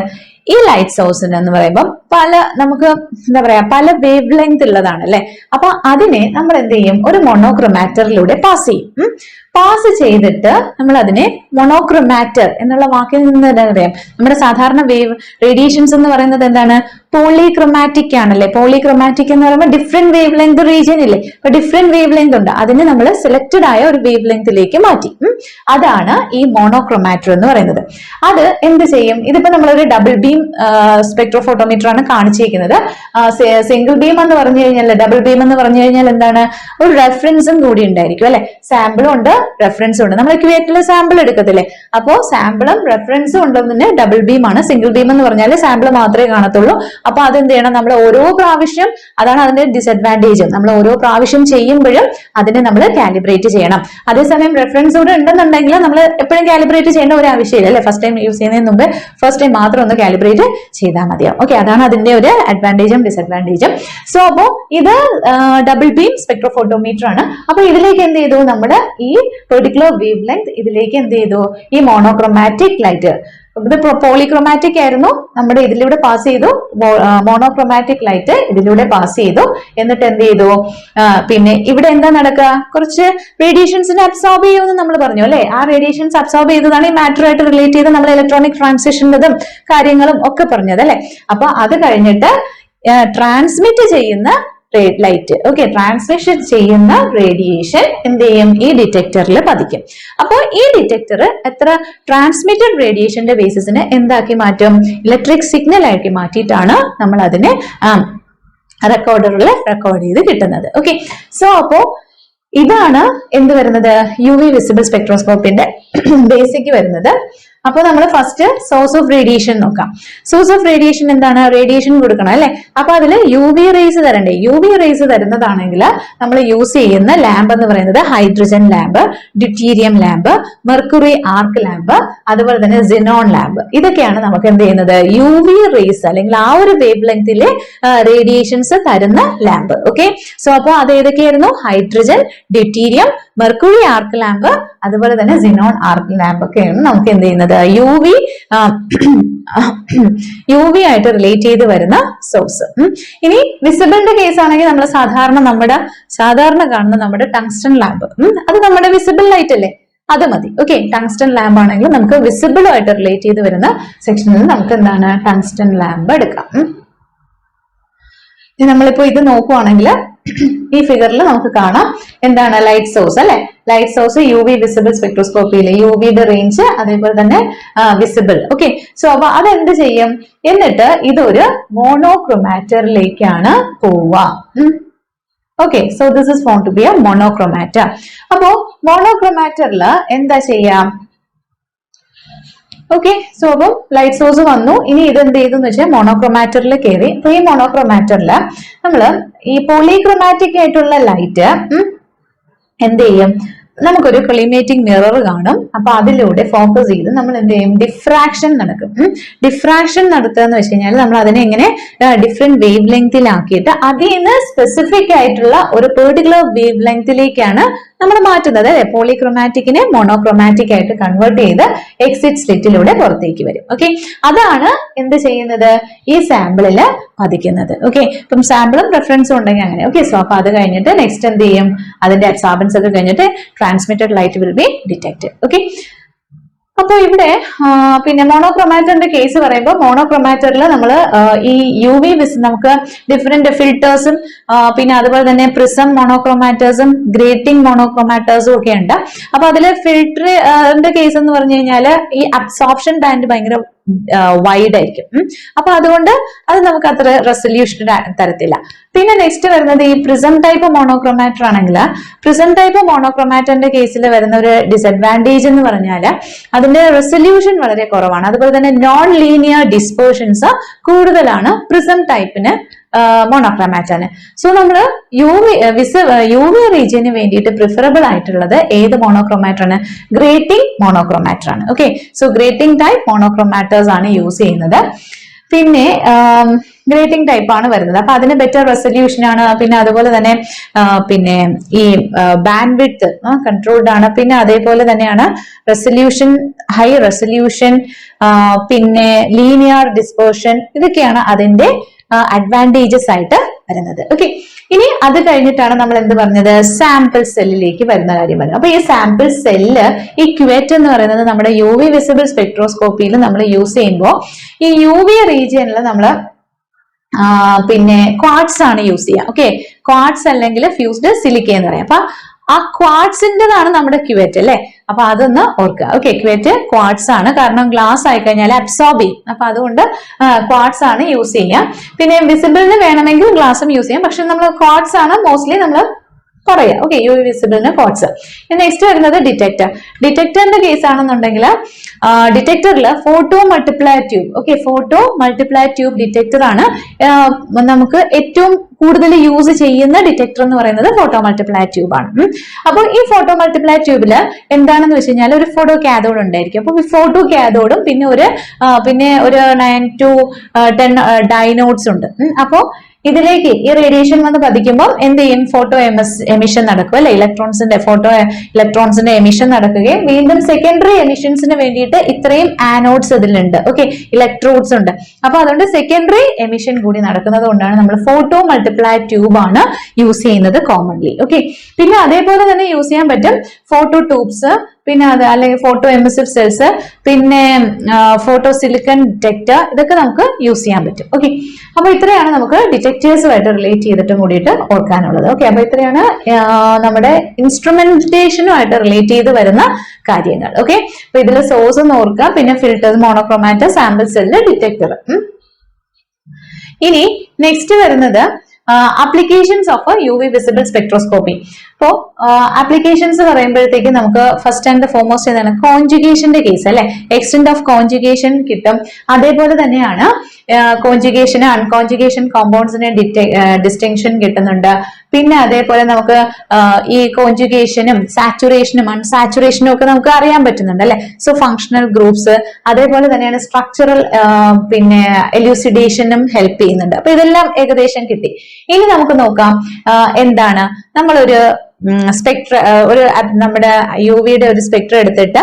ഈ ലൈറ്റ് സോഴ്സിന് എന്ന് പറയുമ്പോൾ നമുക്ക് എന്താ പറയാ പല വേവ് ലെങ്ത് ഉള്ളതാണ് അല്ലെ, അപ്പൊ അതിനെ നമ്മൾ എന്ത് ചെയ്യും, ഒരു മോണോക്രോമാറ്ററിലൂടെ പാസ് ചെയ്യും. പാസ് ചെയ്തിട്ട് നമ്മൾ അതിനെ മോണോക്രോമാറ്റർ എന്നുള്ള വാക്കിൽ നിന്ന് എന്താ പറയാം, നമ്മുടെ സാധാരണ വേവ് റേഡിയേഷൻസ് എന്ന് പറയുന്നത് എന്താണ്, പോളിക്രോമാറ്റിക് ആണല്ലേ. പോളിക്രോമാറ്റിക് എന്ന് പറയുമ്പോൾ ഡിഫറെന്റ് വേവ് ലെങ്ത് റീജിയൻ ഇല്ലേ, അപ്പൊ ഡിഫറെന്റ് വേവ് ലെങ്ത് ഉണ്ട്, അതിനെ നമ്മൾ സെലക്ടഡ് ആയ ഒരു വേവ് ലെങ്തിലേക്ക് മാറ്റി. അതാണ് ഈ മോണോക്രോമാറ്റർ എന്ന് പറയുന്നത്. അത് എന്ത് ചെയ്യും, ഇതിപ്പോ നമ്മളൊരു ഡബിൾ ബീം സ്പെക്ട്രോഫോട്ടോമീറ്റർ ആണ് കാണിച്ചിരിക്കുന്നത്. സിംഗിൾ ബീം എന്ന് പറഞ്ഞു കഴിഞ്ഞാൽ, ഡബിൾ ബീം എന്ന് പറഞ്ഞു കഴിഞ്ഞാൽ എന്താണ്, ഒരു റെഫറൻസും കൂടി ഉണ്ടായിരിക്കും അല്ലെ, സാമ്പിളും ഉണ്ട് റെഫറൻസും ഉണ്ട്. നമ്മൾ ക്യുവേറ്റിൽ സാമ്പിൾ എടുക്കത്തില്ലേ, അപ്പോ സാമ്പിളും റെഫറൻസും ഉണ്ടെന്ന് ഡബിൾ ബീം ആണ്. സിംഗിൾ ബീം എന്ന് പറഞ്ഞാൽ സാമ്പിൾ മാത്രമേ കാണത്തുള്ളൂ, അപ്പൊ അതെന്ത് ചെയ്യണം, നമ്മൾ ഓരോ പ്രാവശ്യം, അതാണ് അതിന്റെ ഡിസഡ്വാൻറ്റേജ്, നമ്മൾ ഓരോ പ്രാവശ്യം ചെയ്യുമ്പോഴും അതിനെ നമ്മൾ കാലിബ്രേറ്റ് ചെയ്യണം. അതേസമയം റെഫറൻസ് കൂടെ ഉണ്ടെന്നുണ്ടെങ്കിൽ നമ്മൾ എപ്പോഴും കാലിബ്രേറ്റ് ചെയ്യേണ്ട ഒരു ആവശ്യമില്ല അല്ലെ, ഫസ്റ്റ് ടൈം യൂസ് ചെയ്യുന്നതിന് മുമ്പ് ഫസ്റ്റ് ടൈം മാത്രം ഒന്ന് കാലിബ്രേറ്റ് ചെയ്താൽ മതിയാവും. ഓക്കെ, അതാണ് അതിന്റെ ഒരു അഡ്വാൻറ്റേജും ഡിസഡ്വാൻറ്റേജും. സോ അപ്പോ ഇത് ഡബിൾ ബീം സ്പെക്ട്രോഫോട്ടോമീറ്റർ ആണ്. അപ്പൊ ഇതിലേക്ക് എന്ത് ചെയ്തു, നമ്മുടെ ഈ പെർട്ടിക്കുലർ വേവ് ലെങ്ത് ഇതിലേക്ക് എന്ത് ചെയ്തു, ഈ മോണോക്രോമാറ്റിക് ലൈറ്റ്, ഇത് പോളിക്രോമാറ്റിക് ആയിരുന്നു, നമ്മുടെ ഇതിലൂടെ പാസ് ചെയ്തു, മോണോക്രോമാറ്റിക് ലൈറ്റ് ഇതിലൂടെ പാസ് ചെയ്തു. എന്നിട്ട് എന്ത് ചെയ്തു, പിന്നെ ഇവിടെ എന്താ നടക്കുക, കുറച്ച് റേഡിയേഷൻസിനെ അബ്സോർബ് ചെയ്യുമെന്ന് നമ്മൾ പറഞ്ഞു അല്ലെ. ആ റേഡിയേഷൻസ് അബ്സോർബ് ചെയ്തതാണ് ഈ മാറ്റർ ആയിട്ട് റിലേറ്റ് ചെയ്ത് നമ്മൾ ഇലക്ട്രോണിക് ട്രാൻസിഷൻ്റെതും കാര്യങ്ങളും ഒക്കെ പറഞ്ഞത് അല്ലെ. അപ്പൊ അത് കഴിഞ്ഞിട്ട് ട്രാൻസ്മിറ്റ് ചെയ്യുന്ന ലൈറ്റ്, ഓക്കെ, ട്രാൻസ്മിഷൻ ചെയ്യുന്ന റേഡിയേഷൻ എന്ത് ചെയ്യും, ഈ ഡിറ്റക്ടറിൽ പതിക്കും. അപ്പോൾ ഈ ഡിറ്റക്ടർ എത്ര ട്രാൻസ്മിറ്റഡ് റേഡിയേഷന്റെ ബേസിസിന് എന്താക്കി മാറ്റും, ഇലക്ട്രിക് സിഗ്നൽ ആക്കി മാറ്റിയിട്ടാണ് നമ്മൾ അതിനെ റെക്കോർഡറിൽ റെക്കോർഡ് ചെയ്ത് കിട്ടുന്നത്. ഓക്കെ, സോ അപ്പോ ഇതാണ് എന്ത് വരുന്നത്, UV വിസിബിൾ സ്പെക്ട്രോസ്കോപ്പിന്റെ ബേസിക് വരുന്നത്. അപ്പൊ നമ്മൾ ഫസ്റ്റ് സോഴ്സ് ഓഫ് റേഡിയേഷൻ നോക്കാം. സോഴ്സ് ഓഫ് റേഡിയേഷൻ എന്താണ്, റേഡിയേഷൻ കൊടുക്കണം അല്ലെ. അപ്പൊ അതിൽ UV റേസ് തരണ്ടേ, UV റേസ് തരുന്നതാണെങ്കിൽ നമ്മൾ യൂസ് ചെയ്യുന്ന ലാമ്പ് എന്ന് പറയുന്നത് hydrogen lamp, deuterium lamp, mercury arc lamp, അതുപോലെ തന്നെ സിനോൺ ലാമ്പ്. ഇതൊക്കെയാണ് നമുക്ക് എന്ത് ചെയ്യുന്നത്, UV റേസ് അല്ലെങ്കിൽ ആ ഒരു വേവ് ലെങ്തിലെ റേഡിയേഷൻസ് തരുന്ന ലാമ്പ്. ഓക്കെ, സോ അപ്പൊ അത് ഏതൊക്കെയായിരുന്നു, hydrogen, deuterium, mercury arc lamp, അതുപോലെ തന്നെ സിനോൺ ആർക്ക് ലാമ്പ് ഒക്കെയാണ് നമുക്ക് എന്ത് ചെയ്യുന്നത് UV ആയിട്ട് റിലേറ്റ് ചെയ്ത് വരുന്ന സോഴ്സ്. ഇനി വിസിബിളിന്റെ കേസ് ആണെങ്കിൽ നമ്മൾ സാധാരണ കാണുന്ന നമ്മുടെ ടങ്സ്റ്റൺ ലാമ്പ്, അത് നമ്മുടെ വിസിബിൾ ലൈറ്റ് അല്ലേ, അത് മതി. ഓക്കെ, ടങ്സ്റ്റൺ ലാമ്പ് ആണെങ്കിൽ നമുക്ക് വിസിബിൾ ആയിട്ട് റിലേറ്റ് ചെയ്ത് വരുന്ന സെക്ഷനിൽ നമുക്ക് എന്താണ് ടങ്സ്റ്റൺ ലാമ്പ് എടുക്കാം. നമ്മളിപ്പോ ഇത് നോക്കുവാണെങ്കിൽ ഈ ഫിഗറിൽ നമുക്ക് കാണാം എന്താണ് ലൈറ്റ് സോഴ്സ് അല്ലെ. ലൈറ്റ് സോഴ്സ് UV വിസിബിൾ സ്പെക്ട്രോസ്കോപ്പിയിൽ UVയുടെ റേഞ്ച് അതേപോലെ തന്നെ വിസിബിൾ. ഓക്കെ, സോ അപ്പൊ അതെന്ത് ചെയ്യും, എന്നിട്ട് ഇതൊരു മോണോക്രോമാറ്ററിലേക്കാണ് പോവുക. Okay, so this is found to be a monochromator. അപ്പോ മോണോക്രോമാറ്ററിൽ എന്താ ചെയ്യാം, ഓക്കെ, സോ അപ്പം ലൈറ്റ് സോഴ്സ് വന്നു. ഇനി ഇത് എന്ത് ചെയ്തു എന്ന് വെച്ചാൽ മോണോക്രോമാറ്ററിൽ കയറി. അപ്പൊ ഈ മോണോക്രോമാറ്ററിൽ നമ്മള് ഈ പോളിക്രോമാറ്റിക് ആയിട്ടുള്ള ലൈറ്റ് എന്ത് ചെയ്യും, നമുക്കൊരു കൊളിമേറ്റിംഗ് മിറർ കാണും. അപ്പൊ അതിലൂടെ ഫോക്കസ് ചെയ്ത് നമ്മൾ എന്ത് ചെയ്യും, ഡിഫ്രാക്ഷൻ നടക്കും. ഡിഫ്രാക്ഷൻ നടത്തുക എന്ന് വെച്ച് കഴിഞ്ഞാൽ നമ്മൾ അതിനെ എങ്ങനെ ഡിഫറെന്റ് വേവ് ലെങ്തിലാക്കിയിട്ട് അതിൽ നിന്ന് സ്പെസിഫിക് ആയിട്ടുള്ള ഒരു പെർട്ടിക്കുലർ വേവ് ലെങ്തിലേക്കാണ് നമ്മൾ മാറ്റുന്നത് അല്ലെ. പോളിക്രോമാറ്റിക്കിനെ മോണോക്രോമാറ്റിക് ആയിട്ട് കൺവേർട്ട് ചെയ്ത് എക്സിറ്റ് സ്ലിറ്റിലൂടെ പുറത്തേക്ക് വരും. ഓക്കെ, അതാണ് എന്ത് ചെയ്യുന്നത്, ഈ സാമ്പിളില് പതിക്കുന്നത്. ഓക്കെ, ഇപ്പം സാമ്പിളും റെഫറൻസും ഉണ്ടെങ്കിൽ അങ്ങനെ. ഓക്കെ, സോ അപ്പൊ അത് കഴിഞ്ഞിട്ട് നെക്സ്റ്റ് എന്ത് ചെയ്യും, അതിന്റെ അബ്സോർബൻസ് ഒക്കെ കഴിഞ്ഞിട്ട് transmitted light will be detected. Okay, അപ്പൊ ഇവിടെ പിന്നെ മോണോക്രോമാറ്ററിന്റെ കേസ് പറയുമ്പോൾ മോണോക്രോമാറ്ററിൽ നമ്മൾ ഈ UV നമുക്ക് ഡിഫറെന്റ് ഫിൽറ്റേഴ്സും പിന്നെ അതുപോലെ തന്നെ പ്രിസം മോണോക്രോമാറ്റേഴ്സും ഗ്രേറ്റിംഗ് മോണോക്രോമാറ്റേഴ്സും ഒക്കെ ഉണ്ട്. അപ്പൊ അതില് ഫിൽറ്ററിന്റെ കേസ് എന്ന് പറഞ്ഞു കഴിഞ്ഞാൽ ഈ അബ്സോർപ്ഷൻ ബാൻഡ് ഭയങ്കര വൈഡ് ആയിരിക്കും. അപ്പൊ അതുകൊണ്ട് അത് നമുക്ക് അത്ര റെസൊല്യൂഷൻ തരത്തില്ല. പിന്നെ നെക്സ്റ്റ് വരുന്നത് ഈ പ്രിസം ടൈപ്പ് മോണോക്രോമാറ്റർ ആണെങ്കിൽ പ്രിസം ടൈപ്പ് മോണോക്രോമാറ്ററിന്റെ കേസിൽ വരുന്ന ഒരു ഡിസഡ്വാൻറ്റേജ് എന്ന് പറഞ്ഞാൽ അതിന്റെ റെസൊല്യൂഷൻ വളരെ കുറവാണ്. അതുപോലെ തന്നെ നോൺ ലീനിയർ ഡിസ്പേർഷൻസ് കൂടുതലാണ് പ്രിസം ടൈപ്പിന് മോണോക്രോമാറ്ററിന്. സോ നമ്മൾ UV റീജിയന് വേണ്ടിയിട്ട് പ്രിഫറബിൾ ആയിട്ടുള്ളത് ഏത് മോണോക്രോമാറ്റർ ആണ്, ഗ്രേറ്റിംഗ് മോണോക്രോമാറ്റർ ആണ്. ഓക്കെ, സോ ഗ്രേറ്റിംഗ് ടൈപ്പ് മോണോക്രോമാറ്റേഴ്സ് ആണ് യൂസ് ചെയ്യുന്നത്. പിന്നെ ഗ്രേറ്റിംഗ് ടൈപ്പ് ആണ് വരുന്നത്. അപ്പൊ അതിന് ബെറ്റർ റെസൊല്യൂഷൻ ആണ്. പിന്നെ അതുപോലെ തന്നെ പിന്നെ ഈ ബാൻഡ് വിഡ്ത്ത് കൺട്രോൾഡ് ആണ്. പിന്നെ അതേപോലെ തന്നെയാണ് റെസൊല്യൂഷൻ, ഹൈ റെസൊല്യൂഷൻ, പിന്നെ ലീനിയർ ഡിസ്പേർഷൻ, ഇതൊക്കെയാണ് അതിന്റെ അഡ്വാൻറ്റേജസ് ആയിട്ട് വരുന്നത്. ഓക്കെ, ഇനി അത് കഴിഞ്ഞിട്ടാണ് നമ്മൾ എന്ത് പറഞ്ഞത്, സാമ്പിൾ സെല്ലിലേക്ക് വരുന്ന കാര്യം പറഞ്ഞത്. അപ്പൊ ഈ സാമ്പിൾ സെല്ല്, ഈ ക്യുവറ്റ് എന്ന് പറയുന്നത് നമ്മുടെ UV വിസിബിൾ സ്പെക്ട്രോസ്കോപ്പിയിൽ നമ്മൾ യൂസ് ചെയ്യുമ്പോൾ ഈ UV റീജിയനിൽ നമ്മൾ പിന്നെ ക്വാർട്സ് ആണ് യൂസ് ചെയ്യുക. ഓക്കെ, ക്വാർട്സ് അല്ലെങ്കിൽ ഫ്യൂസ്ഡ് സിലിക്ക എന്ന് പറയാം. അപ്പൊ ആ ക്വാർട്സിൻ്റെതാണ് നമ്മുടെ ക്യുവറ്റ് അല്ലെ. അപ്പൊ അതൊന്ന് ഓർക്കുക. ഓക്കെ, ക്യുവറ്റ് ക്വാർട്സ് ആണ്, കാരണം ഗ്ലാസ് ആയി കഴിഞ്ഞാൽ അബ്സോർബ് ചെയ്യും. അപ്പൊ അതുകൊണ്ട് ക്വാർട്സ് ആണ് യൂസ് ചെയ്യുക. പിന്നെ വിസിബിളിന് വേണമെങ്കിൽ ഗ്ലാസും യൂസ് ചെയ്യാം, പക്ഷെ നമ്മൾ ക്വാർട്സ് ആണ് മോസ്റ്റ്ലി നമ്മൾ പറയാം. ഓക്കെ, യു വി വിസിബിളിന് കോഡ്സ്. നെക്സ്റ്റ് വരുന്നത് ഡിറ്റക്ടർ. ഡിറ്റക്ടറിന്റെ കേസ് ആണെന്നുണ്ടെങ്കിൽ ഡിറ്റക്ടറിൽ photo multiplier tube, okay, photo multiplier tube detector ആണ് നമുക്ക് ഏറ്റവും കൂടുതൽ യൂസ് ചെയ്യുന്ന ഡിറ്റക്ടർ എന്ന് പറയുന്നത് ഫോട്ടോ മൾട്ടിപ്ലയർ ട്യൂബ് ആണ്. അപ്പോൾ ഈ ഫോട്ടോ മൾട്ടിപ്ലയർ ട്യൂബിൽ എന്താണെന്ന് വെച്ച് കഴിഞ്ഞാൽ ഒരു ഫോട്ടോ കാഥോഡ് ഉണ്ടായിരിക്കും. അപ്പൊ ഈ ഫോട്ടോ കാഥോഡും പിന്നെ ഒരു 9 to 10 ഡൈനോഡ്സ് ഉണ്ട്. അപ്പോ ഇതിലേക്ക് ഈ റേഡിയേഷൻ വന്ന് പതിക്കുമ്പോൾ എന്ത് ചെയ്യും? ഫോട്ടോ എമിഷൻ നടക്കും അല്ലെ, ഇലക്ട്രോൺസിന്റെ എമിഷൻ നടക്കുകയും വീണ്ടും സെക്കൻഡറി എമിഷൻസിന് വേണ്ടിയിട്ട് ഇത്രയും ആനോഡ്സ് ഇതിലുണ്ട്, ഓക്കെ, ഇലക്ട്രോഡ്സ് ഉണ്ട്. അപ്പൊ അതുകൊണ്ട് സെക്കൻഡറി എമിഷൻ കൂടി നടക്കുന്നത് കൊണ്ടാണ് നമ്മൾ ഫോട്ടോ മൾട്ടിപ്ലയർ ട്യൂബ് ആണ് യൂസ് ചെയ്യുന്നത് കോമൺലി. ഓക്കെ, പിന്നെ അതേപോലെ തന്നെ യൂസ് ചെയ്യാൻ പറ്റും ഫോട്ടോ ട്യൂബ്സ്, പിന്നെ അത് അല്ലെങ്കിൽ ഫോട്ടോ എമിസിവ് സെൽസ്, പിന്നെ ഫോട്ടോ സിലിക്കൺ ഡിറ്റക്ടർ, ഇതൊക്കെ നമുക്ക് യൂസ് ചെയ്യാൻ പറ്റും. ഓക്കെ, അപ്പൊ ഇത്രയാണ് നമുക്ക് ഡിറ്റക്ടേഴ്സുമായിട്ട് റിലേറ്റ് ചെയ്തിട്ടും കൂടിയിട്ട് ഓർക്കാനുള്ളത്. ഓക്കെ, അപ്പൊ ഇത്രയാണ് നമ്മുടെ ഇൻസ്ട്രുമെന്റേഷനുമായിട്ട് റിലേറ്റ് ചെയ്ത് വരുന്ന കാര്യങ്ങൾ. ഓക്കെ, അപ്പൊ ഇതിൽ സോഴ്സ് ഒന്ന് ഓർക്കുക, പിന്നെ filters, monochromator, sample cell, detector. ഇനി നെക്സ്റ്റ് വരുന്നത് applications of U V visible spectroscopy. അപ്പോ ആപ്ലിക്കേഷൻസ് പറയുമ്പോഴത്തേക്ക് നമുക്ക് ഫസ്റ്റ് ആൻഡ് ഫോർമോസ്റ്റ് എന്താണ്? കോൺജുഗേഷന്റെ കേസ് അല്ലെ, എക്സ്റ്റെന്റ് ഓഫ് കോൺജുഗേഷൻ കിട്ടും. അതേപോലെ തന്നെയാണ് കോൺജുഗേഷന് അൺകോൺജുഗേഷൻ കോമ്പൗണ്ട്സിന് ഡിസ്റ്റിങ്ഷൻ കിട്ടുന്നുണ്ട്. പിന്നെ അതേപോലെ നമുക്ക് ഈ കോൺജുഗേഷനും സാച്ചുറേഷനും അൺസാച്ചുറേഷനും ഒക്കെ നമുക്ക് അറിയാൻ പറ്റുന്നുണ്ട് അല്ലെ. സോ ഫങ്ഷണൽ ഗ്രൂപ്പ്സ്, അതേപോലെ തന്നെയാണ് സ്ട്രക്ചറൽ പിന്നെ എലൂസിഡേഷനും ഹെൽപ്പ് ചെയ്യുന്നുണ്ട്. അപ്പൊ ഇതെല്ലാം ഏകദേശം കിട്ടി. ഇനി നമുക്ക് നോക്കാം എന്താണ് നമ്മളൊരു നമ്മുടെ യു വിയുടെ ഒരു സ്പെക്ട്രം എടുത്തിട്ട്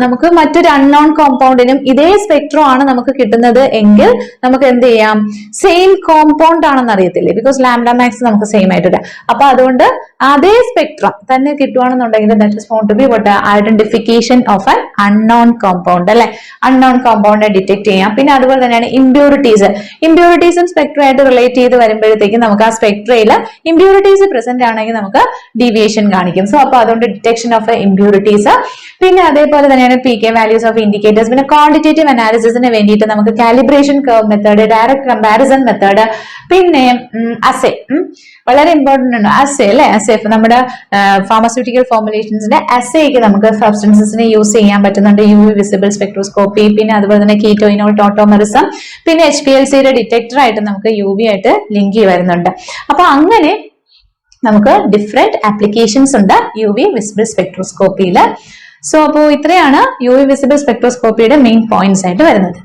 നമുക്ക് മറ്റൊരു അൺനോൺ കോമ്പൗണ്ടിനും ഇതേ സ്പെക്ട്രം ആണ് നമുക്ക് കിട്ടുന്നത് എങ്കിൽ നമുക്ക് എന്ത് ചെയ്യാം? സെയിം കോമ്പൗണ്ട് ആണെന്ന് അറിയത്തില്ലേ, ബിക്കോസ് ലാംഡ മാക്സ് നമുക്ക് സെയിം ആയിട്ടില്ല. അപ്പൊ അതുകൊണ്ട് അതേ സ്പെക്ട്രം തന്നെ കിട്ടുവാണെന്നുണ്ടെങ്കിൽ that is found to be what identification of an unknown compound അല്ലെ. അൺനോൺ കോമ്പൗണ്ട് ഡിറ്റക്ട് ചെയ്യാം. പിന്നെ അതുപോലെ തന്നെയാണ് ഇമ്പ്യൂരിറ്റീസും സ്പെക്ട്രമായിട്ട് റിലേറ്റ് ചെയ്ത് വരുമ്പോഴത്തേക്കും നമുക്ക് ആ സ്പെക്ട്രയിൽ ഇമ്പ്യൂരിറ്റീസ് പ്രസന്റ് ആണെങ്കിൽ നമുക്ക് ഡീവിയേഷൻ കാണിക്കും. സോ അപ്പൊ അതുകൊണ്ട് ഡിറ്റക്ഷൻ ഓഫ് ഇമ്പ്യൂരിറ്റീസ്. പിന്നെ അതേപോലെ തന്നെയാണ് PK വാല്യൂസ് ഓഫ് ഇൻഡിക്കേറ്റേഴ്സ്. പിന്നെ ക്വാണ്ടിറ്റേറ്റീവ് അനാലിസിസിന് വേണ്ടിയിട്ട് നമുക്ക് calibration curve method, direct comparison method, പിന്നെ അസേ വളരെ ഇമ്പോർട്ടന്റ് ആണ്. അസേ അല്ലെ, അസേ നമ്മുടെ ഫാർമസ്യൂട്ടിക്കൽ ഫോർമുലേഷൻസിന്റെ അസേക്ക് നമുക്ക് സബ്സ്റ്റൻസസിനെ യൂസ് ചെയ്യാൻ പറ്റുന്നുണ്ട്. യു വി വിസിബിൾ സ്പെക്ട്രോസ്കോപ്പി, പിന്നെ അതുപോലെ തന്നെ കീറ്റോ ഇനോൾ ടോട്ടോമെറിസം, പിന്നെ HPLCയുടെ ഡിറ്റക്ടർ ആയിട്ട് നമുക്ക് UV ആയിട്ട് ലിങ്ക് വരുന്നുണ്ട്. അപ്പൊ അങ്ങനെ നമുക്ക് ഡിഫറെന്റ് ആപ്ലിക്കേഷൻസ് ഉണ്ട് യു വി വിസിബിൾ സ്പെക്ട്രോസ്കോപ്പിയിൽ. സോ അപ്പോൾ ഇത്രയാണ് യു വി വിസിബിൾ സ്പെക്ട്രോസ്കോപ്പിയുടെ മെയിൻ പോയിന്റ്സ് ആയിട്ട് വരുന്നത്.